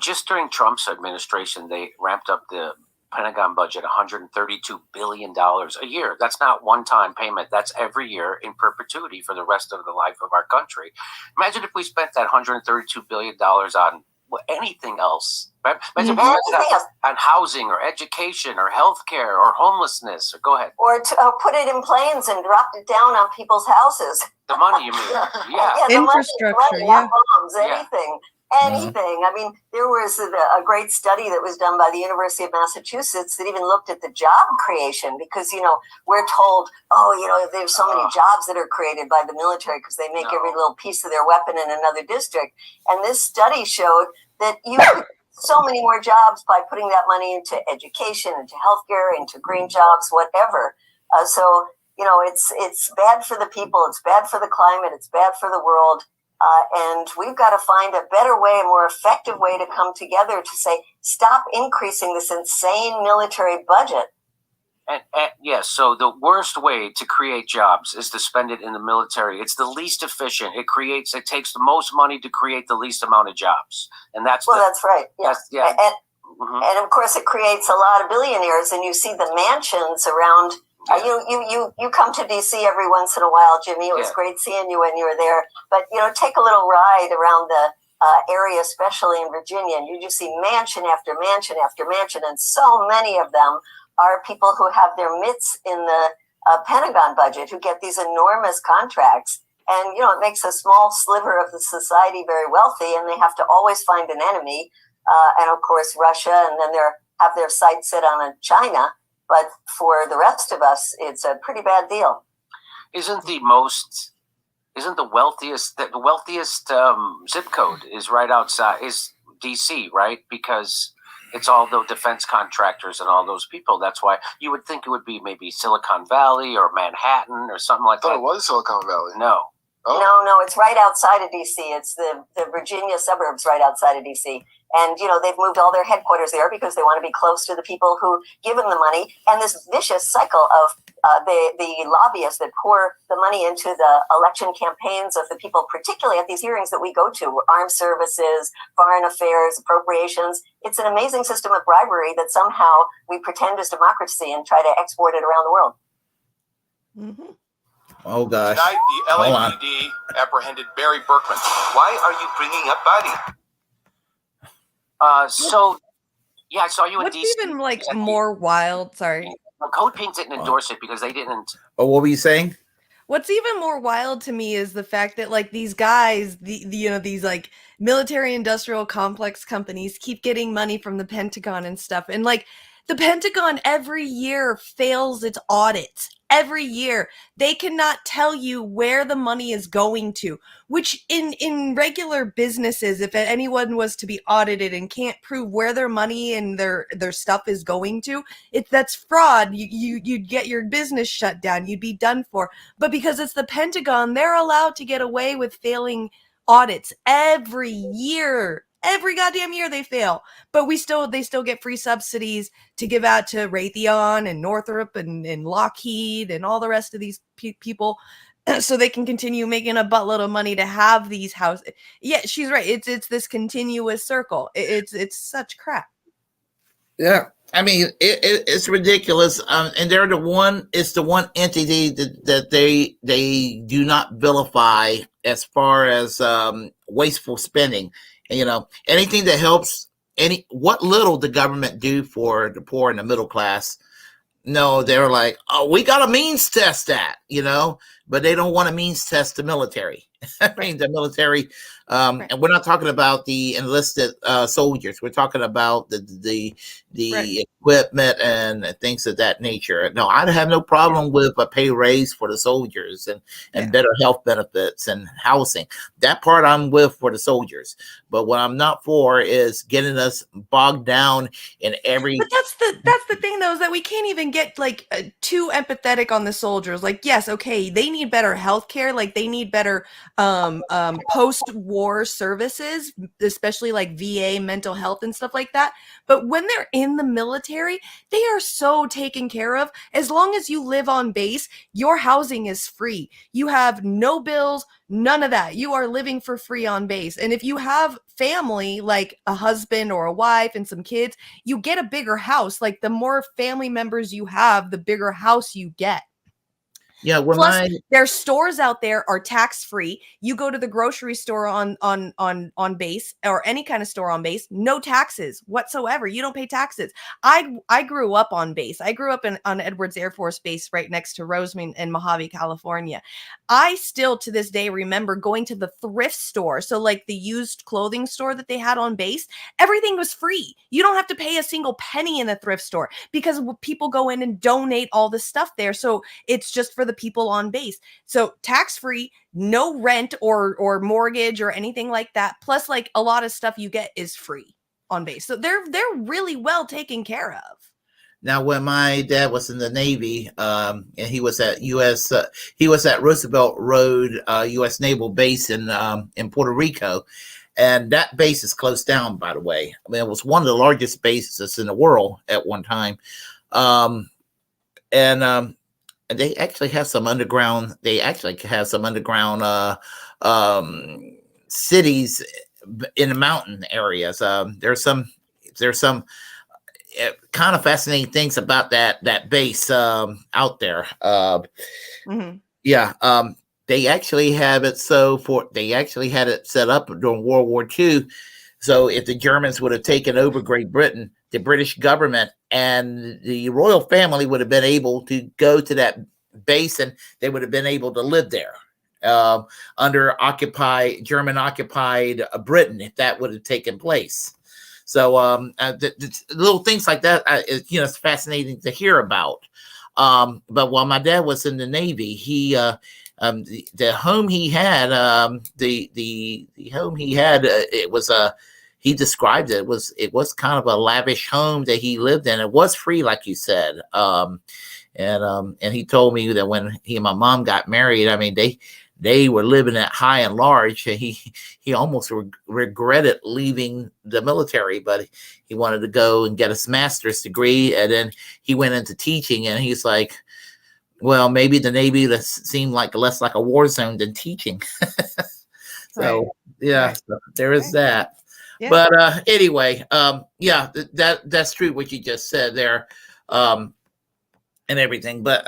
Just during Trump's administration, they ramped up the Pentagon budget $132 billion a year. That's not one-time payment. That's every year in perpetuity for the rest of the life of our country. Imagine if we spent that $132 billion on anything else. Right? Imagine if we spent that on housing or education or healthcare or homelessness. Or go ahead. Or put it in planes and dropped it down on people's houses. The money, you mean? Yeah. Infrastructure, not bombs, anything. Anything. I mean, there was a great study that was done by the University of Massachusetts that even looked at the job creation, because, we're told, there's so many jobs that are created by the military because they make every little piece of their weapon in another district. And this study showed that you could so many more jobs by putting that money into education, into healthcare, into green jobs, whatever. So, it's bad for the people. It's bad for the climate. It's bad for the world. And we've got to find a better way, a more effective way to come together to say, stop increasing this insane military budget. And so the worst way to create jobs is to spend it in the military. It's the least efficient. It takes the most money to create the least amount of jobs. And that's that's right. Yeah. And of course, it creates a lot of billionaires, and you see the mansions around. You come to DC every once in a while, Jimmy. It was great seeing you when you were there. But take a little ride around the area, especially in Virginia, and you just see mansion after mansion after mansion, and so many of them are people who have their mitts in the Pentagon budget, who get these enormous contracts. And it makes a small sliver of the society very wealthy, and they have to always find an enemy, and of course Russia, and then they have their sights set on China. But for the rest of us, it's a pretty bad deal. Isn't the wealthiest zip code is right outside is DC, right? Because it's all the defense contractors and all those people. That's why you would think it would be maybe Silicon Valley or Manhattan or something like that. I thought it was Silicon Valley. No. Oh. No, it's right outside of DC. It's the Virginia suburbs right outside of DC. And, they've moved all their headquarters there because they want to be close to the people who give them the money. And this vicious cycle of the lobbyists that pour the money into the election campaigns of the people, particularly at these hearings that we go to, armed services, foreign affairs, appropriations. It's an amazing system of bribery that somehow we pretend is democracy and try to export it around the world. Mm-hmm. Oh, gosh. Tonight, the LAPD apprehended Barry Berkman. Why are you bringing up Buddy? So, yeah, I saw you in What's DC. even like more wild? Sorry. Code Pink didn't endorse it because they didn't. Oh, what were you saying? What's even more wild to me is the fact that like these guys, these like military industrial complex companies keep getting money from the Pentagon and stuff. And like the Pentagon every year fails its audits. Every year they cannot tell you where the money is going to, which in regular businesses, if anyone was to be audited and can't prove where their money and their stuff is going to, that's fraud. You'd get your business shut down. You'd be done for. But because it's the Pentagon, they're allowed to get away with failing audits every year. Every goddamn year they fail, but they still get free subsidies to give out to Raytheon and Northrop and Lockheed and all the rest of these people, so they can continue making a buttload of money to have these houses. Yeah, she's right. It's this continuous circle. It's such crap. Yeah, I mean it's ridiculous, and they're the one. It's the one entity that they do not vilify as far as wasteful spending. And, anything that helps what little the government do for the poor and the middle class. No, they're like, oh, we got to means test that, but they don't want to means test the military. I mean, the military, and we're not talking about the enlisted soldiers. We're talking about the equipment and things of that nature. No, I have no problem with a pay raise for the soldiers and better health benefits and housing. That part I'm with for the soldiers. But what I'm not for is getting us bogged down in every. But that's the thing, though, is that we can't even get like too empathetic on the soldiers. Like, yes, okay, they need better health care. Like, they need better post-war services, especially like VA, mental health and stuff like that. But when they're in the military, they are so taken care of. As long as you live on base, your housing is free. You have no bills, none of that. You are living for free on base. And if you have family, like a husband or a wife and some kids, you get a bigger house. Like, the more family members you have, the bigger house you get. Yeah, plus their stores out there are tax free. You go to the grocery store on base, or any kind of store on base, no taxes whatsoever. You don't pay taxes. I grew up on base. I grew up on Edwards Air Force Base right next to Rosemead in Mojave, California. I still to this day remember going to the thrift store. So like the used clothing store that they had on base, everything was free. You don't have to pay a single penny in the thrift store because people go in and donate all this stuff there. So it's just for the people on base. So tax-free, no rent or mortgage or anything like that. Plus, like, a lot of stuff you get is free on base. So they're really well taken care of. Now, when my dad was in the Navy, and he was at Roosevelt Road, U.S. Naval Base in Puerto Rico, and that base is closed down, by the way. I mean, it was one of the largest bases in the world at one time, and they actually have some underground. They actually have some underground cities in the mountain areas. There's some kind of fascinating things about that base out there. Yeah, they actually have it they actually had it set up during World War II. So if the Germans would have taken over Great Britain, the British government and the royal family would have been able to go to that base, and they would have been able to live there under German occupied Britain if that would have taken place. So the little things like that, it's fascinating to hear about. But while my dad was in the Navy, he the home he had, the home he had, it was he described it was kind of a lavish home that he lived in. It was free, like you said. And he told me that when he and my mom got married, I mean, they were living at high and large. And he almost regretted leaving the military, but he wanted to go and get his master's degree. And then he went into teaching, and he's like, well, maybe the Navy seemed like less like a war zone than teaching. So, yeah, so there is that. Yeah. But anyway, yeah, that's true what you just said there, and everything. But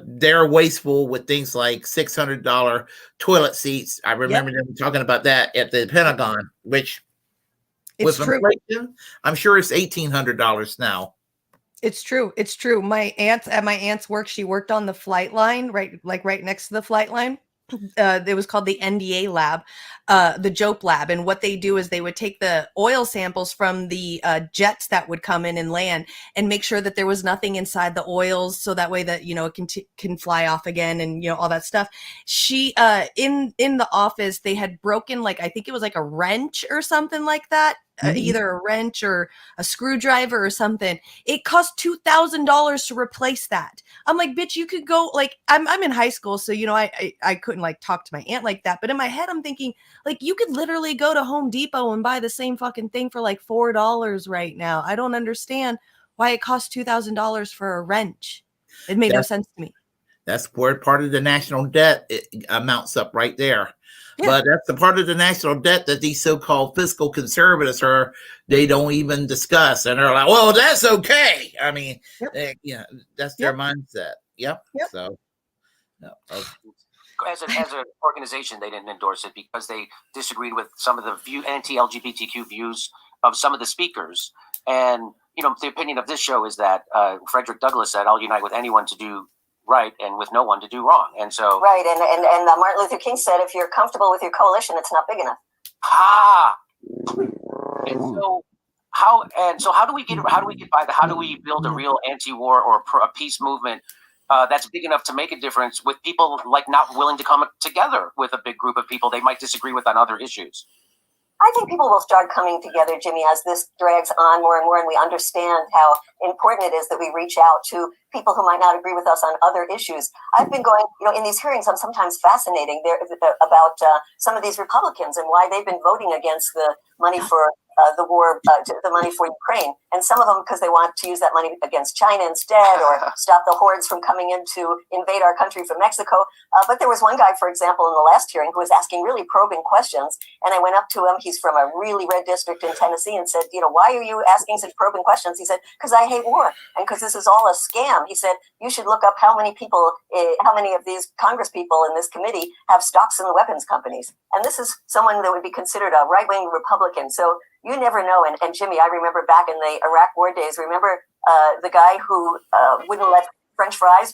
they're wasteful with things like $600 toilet seats. I remember them talking about that at the Pentagon, which It's With true. inflation, I'm sure it's $1,800 now. It's true. It's true. My aunt's work, she worked on the flight line, right next to the flight line. It was called the NDA lab, the JOPE lab. And what they do is they would take the oil samples from the jets that would come in and land and make sure that there was nothing inside the oils. So that way that, it can fly off again and, all that stuff. She, in the office, they had broken, I think it was like a wrench or something like that. Either a wrench or a screwdriver or something. It cost $2,000 to replace that. I'm like, bitch, you could go, I'm in high school, so I couldn't talk to my aunt like that. But in my head, I'm thinking, you could literally go to Home Depot and buy the same fucking thing for $4 right now. I don't understand why it costs $2,000 for a wrench. It made no sense to me. That's where part of the national debt amounts up right there. Yeah. But that's the part of the national debt that these so-called fiscal conservatives they don't even discuss. And they're like, well, that's okay. I mean, that's their mindset. Yep. So, as an organization, they didn't endorse it because they disagreed with some of the anti-LGBTQ views of some of the speakers. And, the opinion of this show is that Frederick Douglass said, I'll unite with anyone to do right and with no one to do wrong. And so right, and Martin Luther King said, if you're comfortable with your coalition, it's not big enough. And so how do we get by how do we build a real anti-war or a peace movement that's big enough to make a difference with people not willing to come together with a big group of people they might disagree with on other issues? I think people will start coming together, Jimmy, as this drags on more and more, and we understand how important it is that we reach out to people who might not agree with us on other issues. I've been going, in these hearings, I'm sometimes fascinating about some of these Republicans and why they've been voting against the money for the war, the money for Ukraine. And some of them because they want to use that money against China instead, or stop the hordes from coming in to invade our country from Mexico. But there was one guy, for example, in the last hearing who was asking really probing questions. And I went up to him. He's from a really red district in Tennessee and said, why are you asking such probing questions? He said, because I hate war and because this is all a scam. He said, you should look up how many of these Congress people in this committee have stocks in the weapons companies. And this is someone that would be considered a right-wing Republican. So you never know. And Jimmy, I remember back in the Iraq war days, remember the guy who wouldn't let French fries?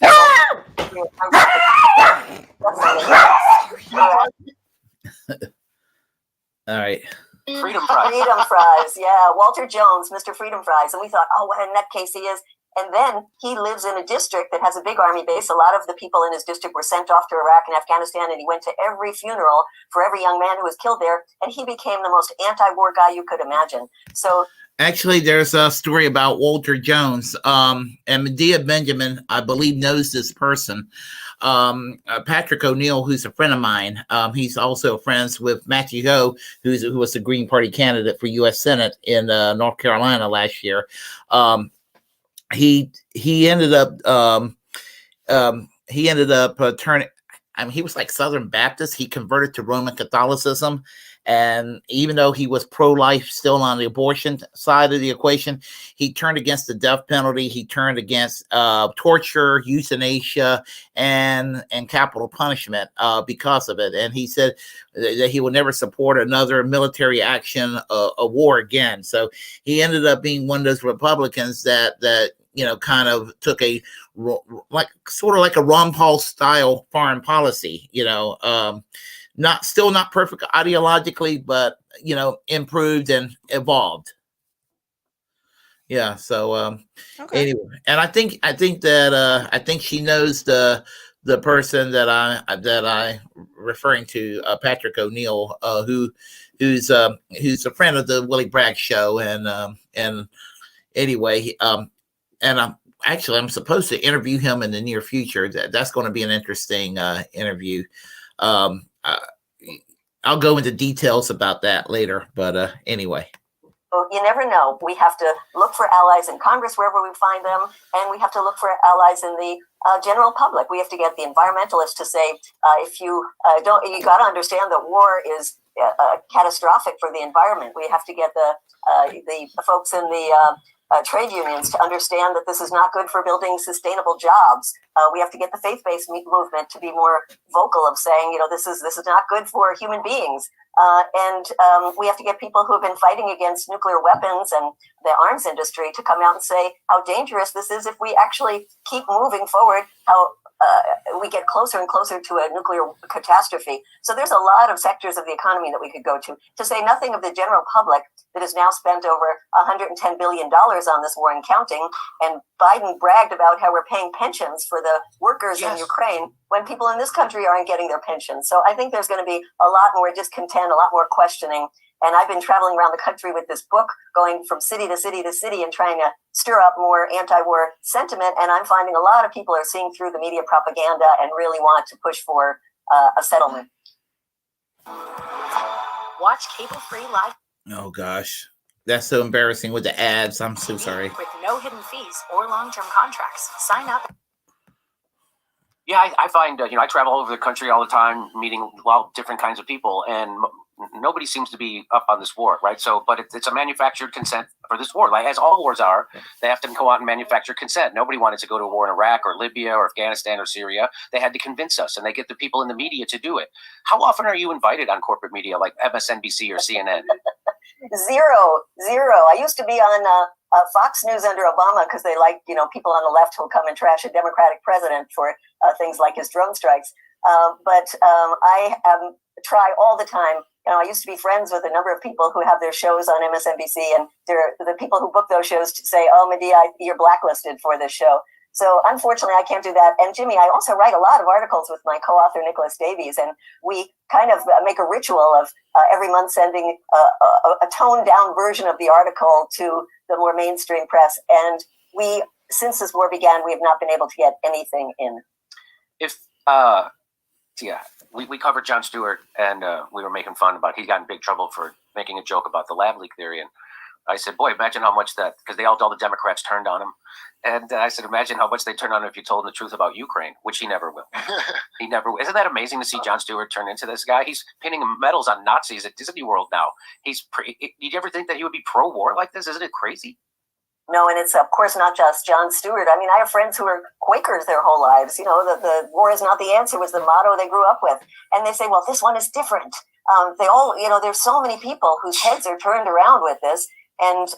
All right. Freedom fries. Freedom fries. Yeah. Walter Jones, Mr. Freedom Fries. And we thought, oh, what a nutcase he is. And then he lives in a district that has a big army base. A lot of the people in his district were sent off to Iraq and Afghanistan, and he went to every funeral for every young man who was killed there. And he became the most anti-war guy you could imagine. So actually, there's a story about Walter Jones. And Medea Benjamin, I believe, knows this person. Patrick O'Neill, who's a friend of mine. He's also friends with Matthew Ho, who was the Green Party candidate for U.S. Senate in North Carolina last year. He ended up turning. I mean, he was like Southern Baptist. He converted to Roman Catholicism, and even though he was pro-life, still on the abortion side of the equation, he turned against the death penalty. He turned against torture, euthanasia, and capital punishment because of it. And he said that he would never support another military action, a war again. So he ended up being one of those Republicans that kind of took a sort of like a Ron Paul style foreign policy, still not perfect ideologically, but, improved and evolved. Yeah. So, anyway, and I think she knows the person that I referring to, Patrick O'Neill, who's a friend of the Willy Bragg Show. And anyway, and I'm supposed to interview him in the near future. That's going to be an interesting interview. I'll go into details about that later. But anyway. Well, you never know. We have to look for allies in Congress wherever we find them, and we have to look for allies in the general public. We have to get the environmentalists to say, if you you got to understand that war is catastrophic for the environment. We have to get the folks in the trade unions to understand that this is not good for building sustainable jobs. We have to get the faith-based movement to be more vocal of saying, this is not good for human beings. And we have to get people who have been fighting against nuclear weapons and the arms industry to come out and say how dangerous this is if we actually keep moving forward, how we get closer and closer to a nuclear catastrophe. So there's a lot of sectors of the economy that we could go to say nothing of the general public that has now spent over $110 billion on this war and counting. And Biden bragged about how we're paying pensions for the workers in Ukraine when people in this country aren't getting their pensions. So I think there's going to be a lot more discontent, a lot more questioning. And I've been traveling around the country with this book, going from city to city to city and trying to stir up more anti-war sentiment. And I'm finding a lot of people are seeing through the media propaganda and really want to push for a settlement. Watch cable-free live. Oh, gosh. That's so embarrassing with the ads. I'm so sorry. With no hidden fees or long-term contracts. Sign up. Yeah, I find, I travel all over the country all the time, meeting a lot of different kinds of people, and nobody seems to be up on this war, right? So, but it's a manufactured consent for this war, like as all wars are. They have to go out and manufacture consent. Nobody wanted to go to war in Iraq or Libya or Afghanistan or Syria. They had to convince us, and they get the people in the media to do it. How often are you invited on corporate media like MSNBC or CNN? Zero. I used to be on Fox News under Obama because they like, people on the left who'll come and trash a Democratic president for things like his drone strikes. But I try all the time. I used to be friends with a number of people who have their shows on MSNBC, and they're the people who book those shows to say, "Oh, Medea, you're blacklisted for this show." So unfortunately, I can't do that. And Jimmy, I also write a lot of articles with my co-author, Nicholas Davies, and we kind of make a ritual of every month sending a toned-down version of the article to the more mainstream press. And since this war began, we have not been able to get anything in. We covered Jon Stewart, and we were making fun about he got in big trouble for making a joke about the lab leak theory. And I said, boy, imagine how much that, because all the Democrats turned on him. And I said, imagine how much they turned on him if you told him the truth about Ukraine, which he never will. He never will. Isn't that amazing to see Jon Stewart turn into this guy? He's pinning medals on Nazis at Disney World now. Did you ever think that he would be pro-war like this? Isn't it crazy? No, and it's, of course, not just Jon Stewart. I mean, I have friends who are Quakers their whole lives. The war is not the answer was the motto they grew up with. And they say, well, this one is different. There's so many people whose heads are turned around with this. And,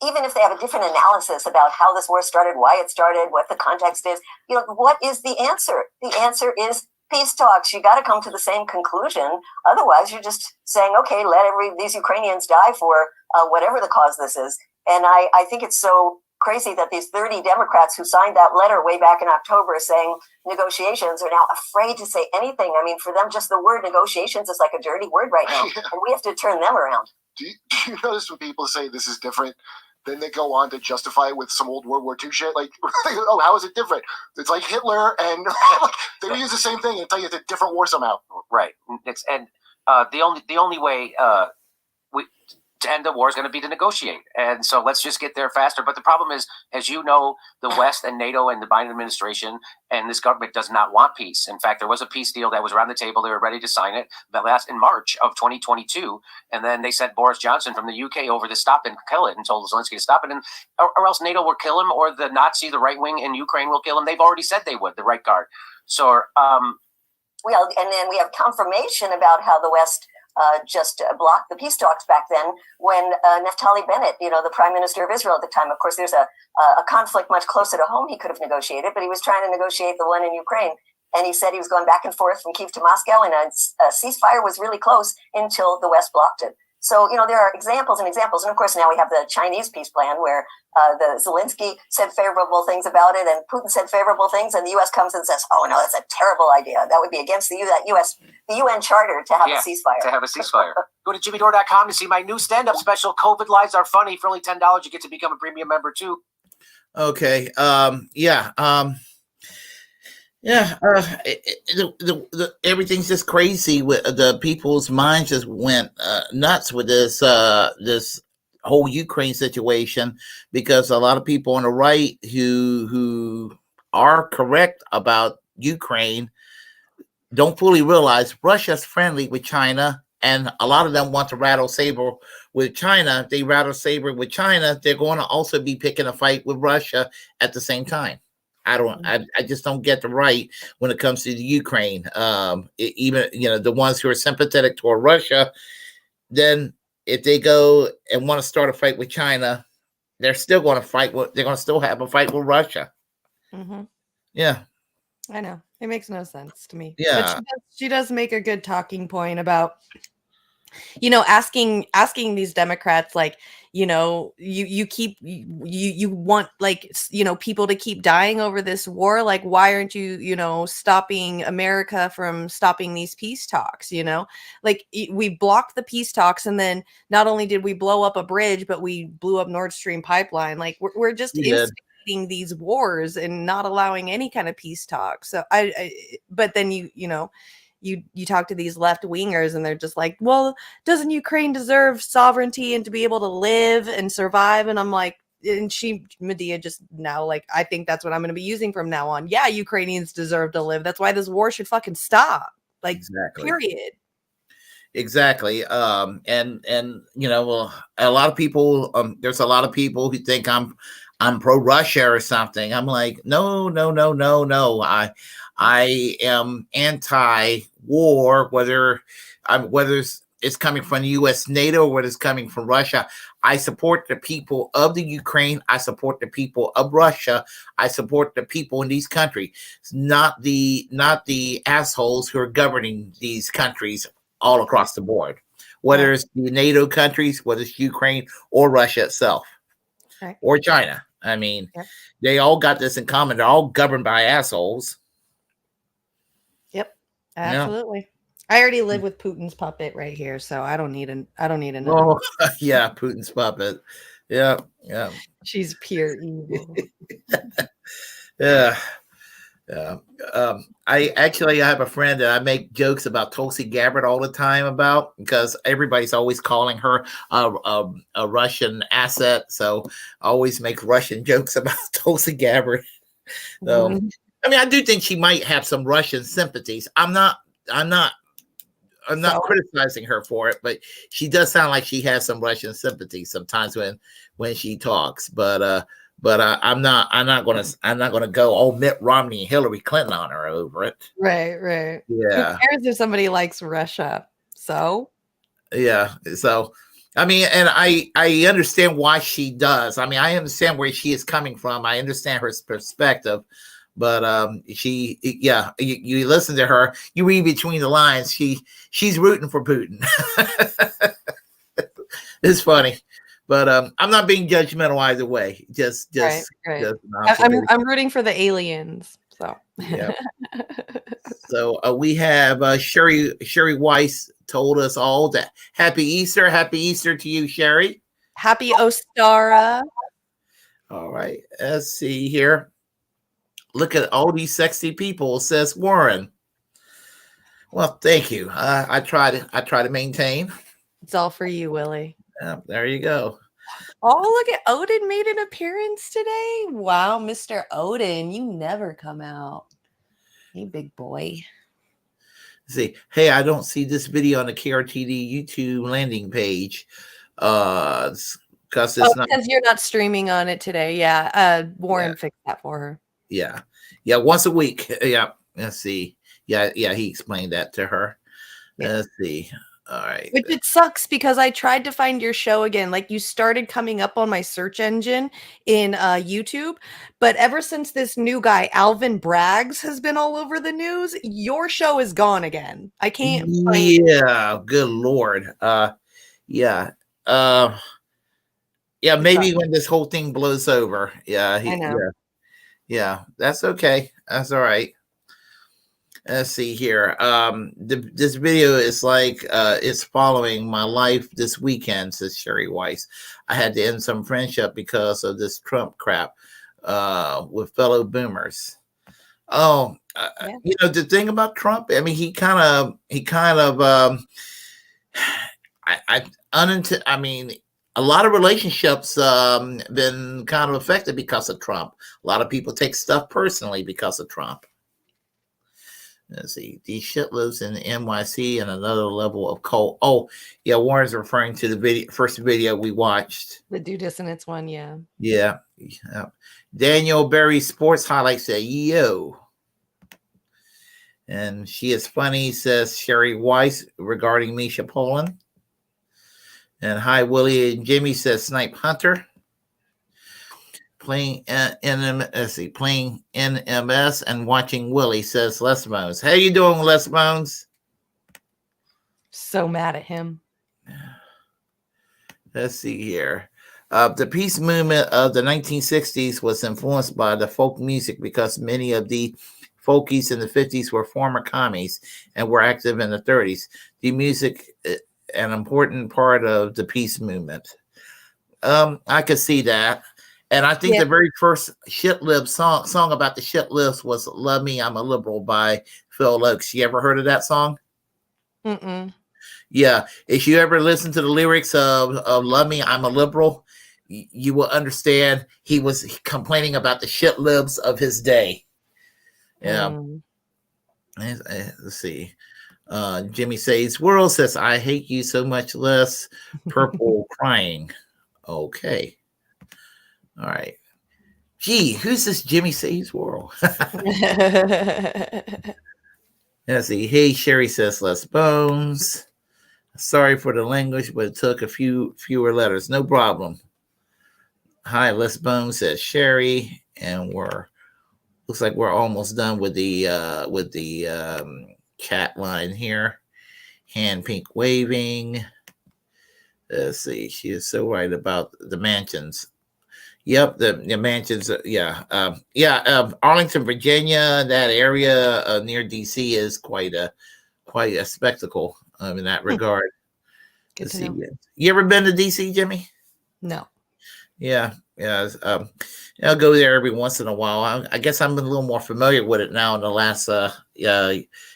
even if they have a different analysis about how this war started, why it started, what the context is, what is the answer? The answer is peace talks. You got to come to the same conclusion. Otherwise, you're just saying, okay, let these Ukrainians die for whatever the cause this is. And I think it's so crazy that these 30 Democrats who signed that letter way back in October saying negotiations are now afraid to say anything. I mean, for them, just the word negotiations is like a dirty word right now. And we have to turn them around. Do you notice when people say this is different, then they go on to justify it with some old World War II shit? Like, oh, how is it different? It's like Hitler, and they use the same thing and tell you it's a different war somehow. Right. The only way to end the war is going to be to negotiate. And so let's just get there faster. But the problem is, as you know, the West and NATO and the Biden administration and this government does not want peace. In fact, there was a peace deal that was around the table. They were ready to sign it in March of 2022. And then they sent Boris Johnson from the UK over to stop and kill it and told Zelensky to stop it. Or else NATO will kill him, or the Nazi, the right wing in Ukraine will kill him. They've already said they would, the right guard. So, well, and then we have confirmation about how the West just blocked the peace talks back then when Naftali Bennett, the prime minister of Israel at the time, of course, there's a conflict much closer to home he could have negotiated, but he was trying to negotiate the one in Ukraine. And he said he was going back and forth from Kyiv to Moscow, and a ceasefire was really close until the West blocked it. So, there are examples and examples. And of course, now we have the Chinese peace plan where the Zelensky said favorable things about it and Putin said favorable things. And the U.S. comes and says, oh, no, that's a terrible idea. That would be against the UN charter to have a ceasefire. Go to jimmydore.com to see my new stand-up special, COVID Lives Are Funny. For only $10, you get to become a premium member, too. Okay. Everything's just crazy. With the people's minds just went nuts with this whole Ukraine situation, because a lot of people on the right who are correct about Ukraine don't fully realize Russia's friendly with China, and a lot of them want to rattle saber with China. They rattle saber with China, they're going to also be picking a fight with Russia at the same time. I just don't get the right when it comes to the Ukraine. Even the ones who are sympathetic toward Russia, then if they go and want to start a fight with China, they're still going to fight. They're going to still have a fight with Russia. Mm-hmm. Yeah, I know, it makes no sense to me. Yeah, but she does make a good talking point about asking these Democrats, like, you want, like, people to keep dying over this war. Like, why aren't you, stopping America from stopping these peace talks? Like, we blocked the peace talks, and then not only did we blow up a bridge, but we blew up Nord Stream pipeline. Like, we're just instigating these wars and not allowing any kind of peace talk. So but then you talk to these left wingers and they're just like, well, doesn't Ukraine deserve sovereignty and to be able to live and survive? And I'm like, and Medea just now, like, I think that's what I'm going to be using from now on. Yeah, Ukrainians deserve to live. That's why this war should fucking stop. Like, exactly. Period. Exactly. And well, a lot of people, there's a lot of people who think I'm pro Russia or something. I'm like, no. I am anti-war, whether it's coming from the U.S., NATO, or whether it's coming from Russia. I support the people of the Ukraine. I support the people of Russia. I support the people in these countries, not the assholes who are governing these countries all across the board, whether it's the NATO countries, whether it's Ukraine or Russia itself, or China. I mean, they all got this in common. They're all governed by assholes. Yep, absolutely. I already live with Putin's puppet right here, so I don't need another. Oh, yeah, Putin's puppet. Yeah. She's pure evil. Yeah. I have a friend that I make jokes about Tulsi Gabbard all the time about, because everybody's always calling her a Russian asset. So I always make Russian jokes about Tulsi Gabbard. So I mean, I do think she might have some Russian sympathies. I'm not criticizing her for it, but she does sound like she has some Russian sympathy sometimes when she talks. But I'm not gonna go all Mitt Romney and Hillary Clinton on her over it. Right. Yeah. Who cares if somebody likes Russia? So yeah. So I mean, and I understand why she does. I mean, I understand where she is coming from. I understand her perspective. But you listen to her, you read between the lines. She's rooting for Putin. It's funny, but I'm not being judgmental either way. Just right. I'm rooting for the aliens. So yeah. So we have Sherry Weiss told us all that Happy Easter to you, Sherry. Happy Ostara. All right, let's see here. Look at all these sexy people, says Warren. Well, thank you. I try to maintain. It's all for you, Willie. There you go. Oh, look at Odin made an appearance today. Wow, Mr. Odin, you never come out. Hey, big boy. See, hey, I don't see this video on the KRTD YouTube landing page. Because you're not streaming on it today. Yeah. Warren fixed that for her. Yeah, once a week. Yeah, let's see. Yeah, he explained that to her. Let's see. All right. Which it sucks because I tried to find your show again. Like, you started coming up on my search engine in YouTube, but ever since this new guy, Alvin Braggs, has been all over the news, your show is gone again. I can't find Yeah, good Lord. Yeah. Maybe when this whole thing blows over. Yeah, I know. Yeah, that's okay. That's all right. Let's see here. This video is like it's following my life this weekend, says Sherry Weiss. I had to end some friendship because of this Trump crap with fellow boomers. Oh, the thing about Trump, I mean, he kind of I mean, a lot of relationships been kind of affected because of Trump. A lot of people take stuff personally because of Trump. Let's see. These shit lives in the NYC and another level of cold. Oh, yeah. Warren's referring to the first video we watched. The Do Dissonance one, yeah. Yeah. Daniel Berry Sports Highlights say, yo. And she is funny, says Sherry Weiss regarding Misha Poland. And hi, Willie and Jimmy, says Snipe Hunter. Playing playing NMS and watching Willie, says Les Bones. How you doing, Les Bones? So mad at him. Let's see here. The peace movement of the 1960s was influenced by the folk music because many of the folkies in the 50s were former commies and were active in the 30s. The music, an important part of the peace movement. I could see that. And I think the very first shit lib song about the shit libs was Love Me, I'm a Liberal by Phil Oakes. You ever heard of that song? Mm-mm. Yeah. If you ever listen to the lyrics of Love Me, I'm a Liberal, you will understand he was complaining about the shit libs of his day. Yeah. Let's see. Jimmy Says World says, I hate you so much less. Purple crying. Okay. All right. Gee, who's this Jimmy Says World? Let's see. Hey, Sherry says Les Bones. Sorry for the language, but it took a fewer letters. No problem. Hi, Les Bones, says Sherry, and looks like we're almost done with the chat line here. Hand pink waving. Let's see. She is so right about the mansions. Yep, the mansions. Arlington, Virginia, that area near DC is quite a spectacle in that regard. Let's see. You ever been to DC, Jimmy? No. Yeah. I'll go there every once in a while. I guess I'm a little more familiar with it now in the last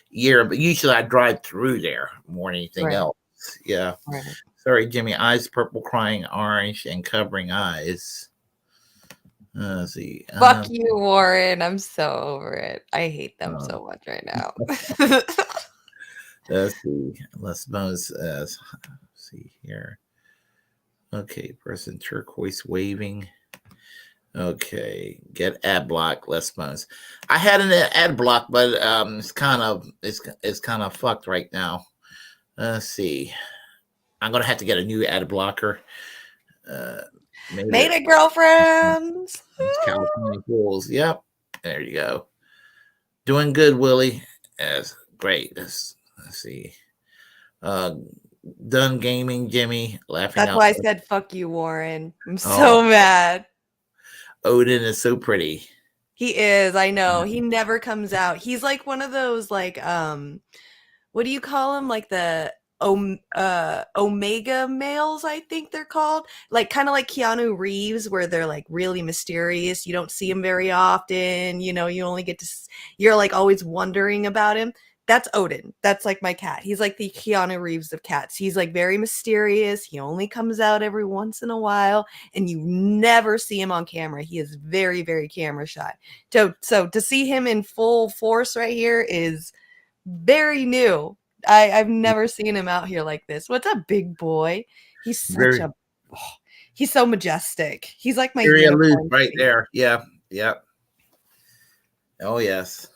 year, but usually I drive through there more than anything else. Yeah. Right. Sorry, Jimmy. Eyes purple, crying orange, and covering eyes. Let's see. Fuck you, Warren. I'm so over it. I hate them so much right now. Let's see. Les Bones. Let's see here. Okay, person turquoise waving. Okay, get ad block. Les Bones. I had an ad block, but it's kind of fucked right now. Let's see. I'm gonna have to get a new ad blocker. Made it, girlfriends. California Fools. Yep. There you go. Doing good, Willie. That's great. Let's see. Done gaming, Jimmy. Laughing That's out. why I said fuck you, Warren. I'm so mad. Odin is so pretty. He is, I know. He never comes out. He's like one of those like what do you call him? Like the Omega males, I think they're called, like kind of like Keanu Reeves, where they're like really mysterious. You don't see him very often, you only get to, you're like always wondering about him. That's Odin. That's like my cat. He's like the Keanu Reeves of cats. He's like very mysterious. He only comes out every once in a while, and you never see him on camera. He is very, very camera shy. So to see him in full force right here is very new. I've never seen him out here like this. What's up, big boy? He's he's so majestic. He's like my unicorn right there. Yeah. Oh yes.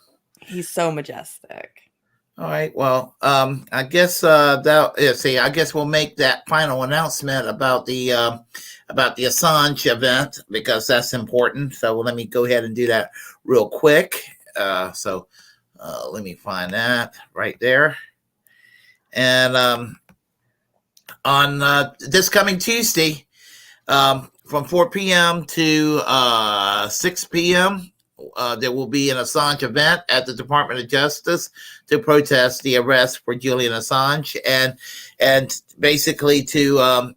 He's so majestic. All right. Well, I guess I guess we'll make that final announcement about the Assange event because that's important. So let me go ahead and do that real quick. Let me find that right there. And on this coming Tuesday, from 4 p.m. to 6 p.m., there will be an Assange event at the Department of Justice to protest the arrest for Julian Assange, and basically to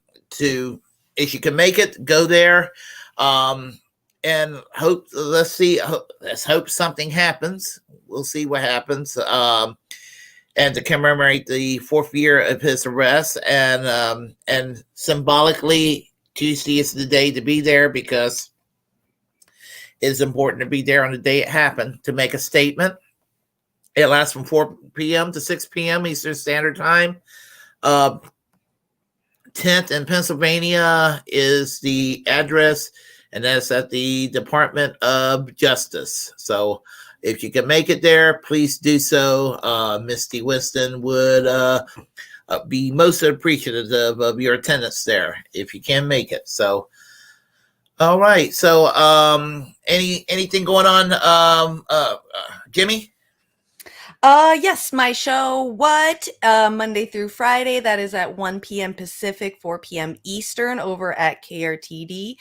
if you can make it, go there, and hope. Let's hope something happens. We'll see what happens. And to commemorate the 4th year of his arrest, and symbolically, Tuesday is the day to be there because it's important to be there on the day it happened to make a statement. It lasts from 4 p.m. to 6 p.m. Eastern Standard Time. 10th in Pennsylvania is the address, and that's at the Department of Justice. So if you can make it there, please do so. Misty Winston would be most appreciative of your attendance there if you can make it. So, all right. So, anything going on, Jimmy? Yes, my show, What, Monday through Friday, that is at 1 p.m. Pacific, 4 p.m. Eastern over at KRTD.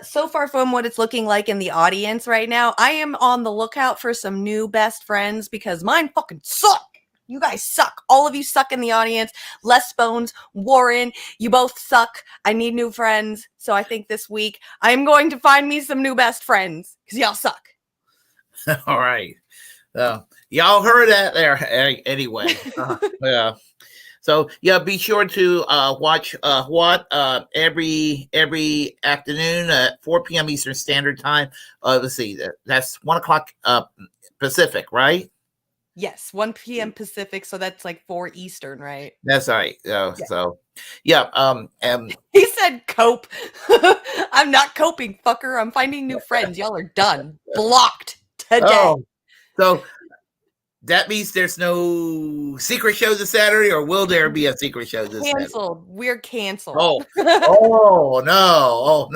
So far from what it's looking like in the audience right now, I am on the lookout for some new best friends because mine fucking suck. You guys suck. All of you suck in the audience. Les Bones, Warren, you both suck. I need new friends. So I think this week I am going to find me some new best friends because y'all suck. All right. Y'all heard that there anyway. Yeah. So yeah, be sure to watch Whaat every afternoon at 4 p.m. Eastern Standard Time. Let's see, that's 1 o'clock Pacific, right? Yes, 1 p.m. Pacific, so that's like 4 Eastern, right? That's right. So yeah. He said cope. I'm not coping, fucker. I'm finding new friends. Y'all are done. Blocked today. Oh, so that means there's no secret show this Saturday, or will there be a secret show this Saturday? Canceled. We're canceled. Oh no.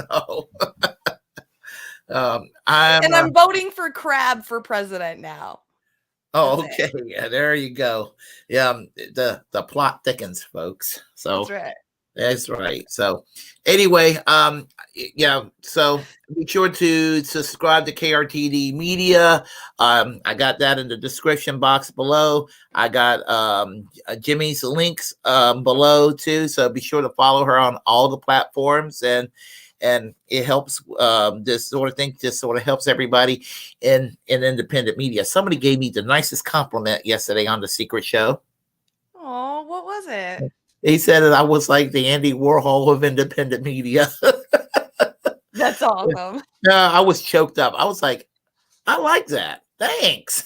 I'm voting for Crab for president now. Oh, okay. Yeah, there you go. Yeah, the plot thickens, folks. So that's right. That's right. So anyway, yeah, so be sure to subscribe to KRTD Media. I got that in the description box below. I got Jimmy's links below too. So be sure to follow her on all the platforms, and it helps this sort of thing, just sort of helps everybody in independent media. Somebody gave me the nicest compliment yesterday on the Secret Show. Oh, what was it? He said that I was like the Andy Warhol of independent media. That's awesome. I was choked up. I was like, I like that. Thanks.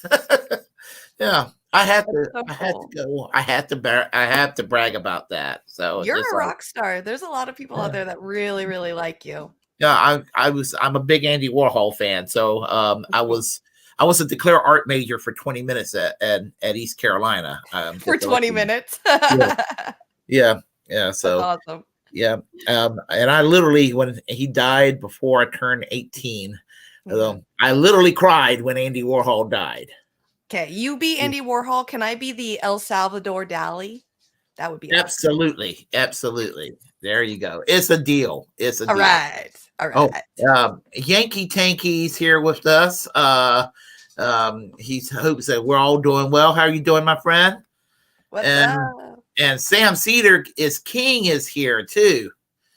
Yeah, I had to brag about that. So you're a rock star. There's a lot of people out there that really, really like you. Yeah, I'm a big Andy Warhol fan. So I was a declare art major for 20 minutes at East Carolina. For 20 minutes. Yeah. So that's awesome. Yeah. And I literally, when he died before I turned 18, I literally cried when Andy Warhol died. Okay, you be Andy Warhol. Can I be the El Salvador Dali? That would be absolutely awesome. Absolutely. There you go. It's a deal. It's a deal. All right. Oh, Yankee Tanky's here with us. He hopes that we're all doing well. How are you doing, my friend? What's up? And Sam Cedar is here too.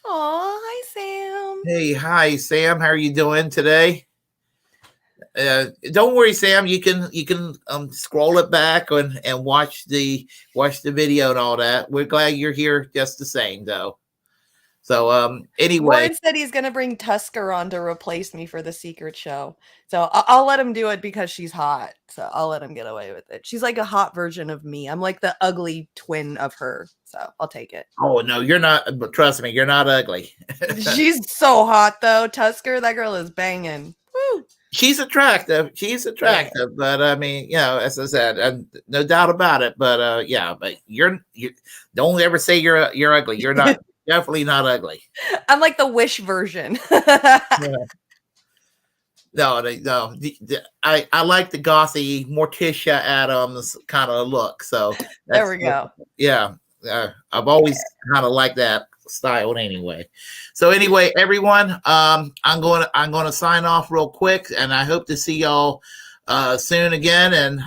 Oh, hi Sam. Hey, hi Sam. How are you doing today? Don't worry, Sam. You can scroll it back and watch the video and all that. We're glad you're here just the same, though. So anyway, Warren said he's gonna bring Tusker on to replace me for the secret show. So I'll let him do it because she's hot. So I'll let him get away with it. She's like a hot version of me. I'm like the ugly twin of her. So I'll take it. Oh no, you're not. But trust me, you're not ugly. She's so hot though. Tusker, that girl is banging. Woo. She's attractive. But I mean, you know, as I said, no doubt about it. But yeah, but you don't ever say you're ugly. You're not. Definitely not ugly. I'm like the Wish version. Yeah. No. I like the gothy Morticia Adams kind of look. So there we go. Yeah, I've always kind of liked that style anyway. So anyway, everyone, I'm going to sign off real quick, and I hope to see y'all soon again.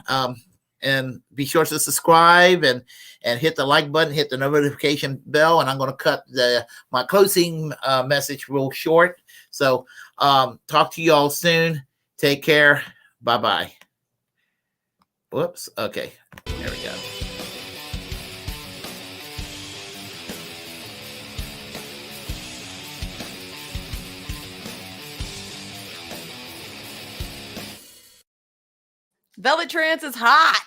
And be sure to subscribe and hit the like button, hit the notification bell, and I'm going to cut my closing message real short. So talk to you all soon. Take care. Bye-bye. Whoops. Okay. There we go. Velvet Trance is hot.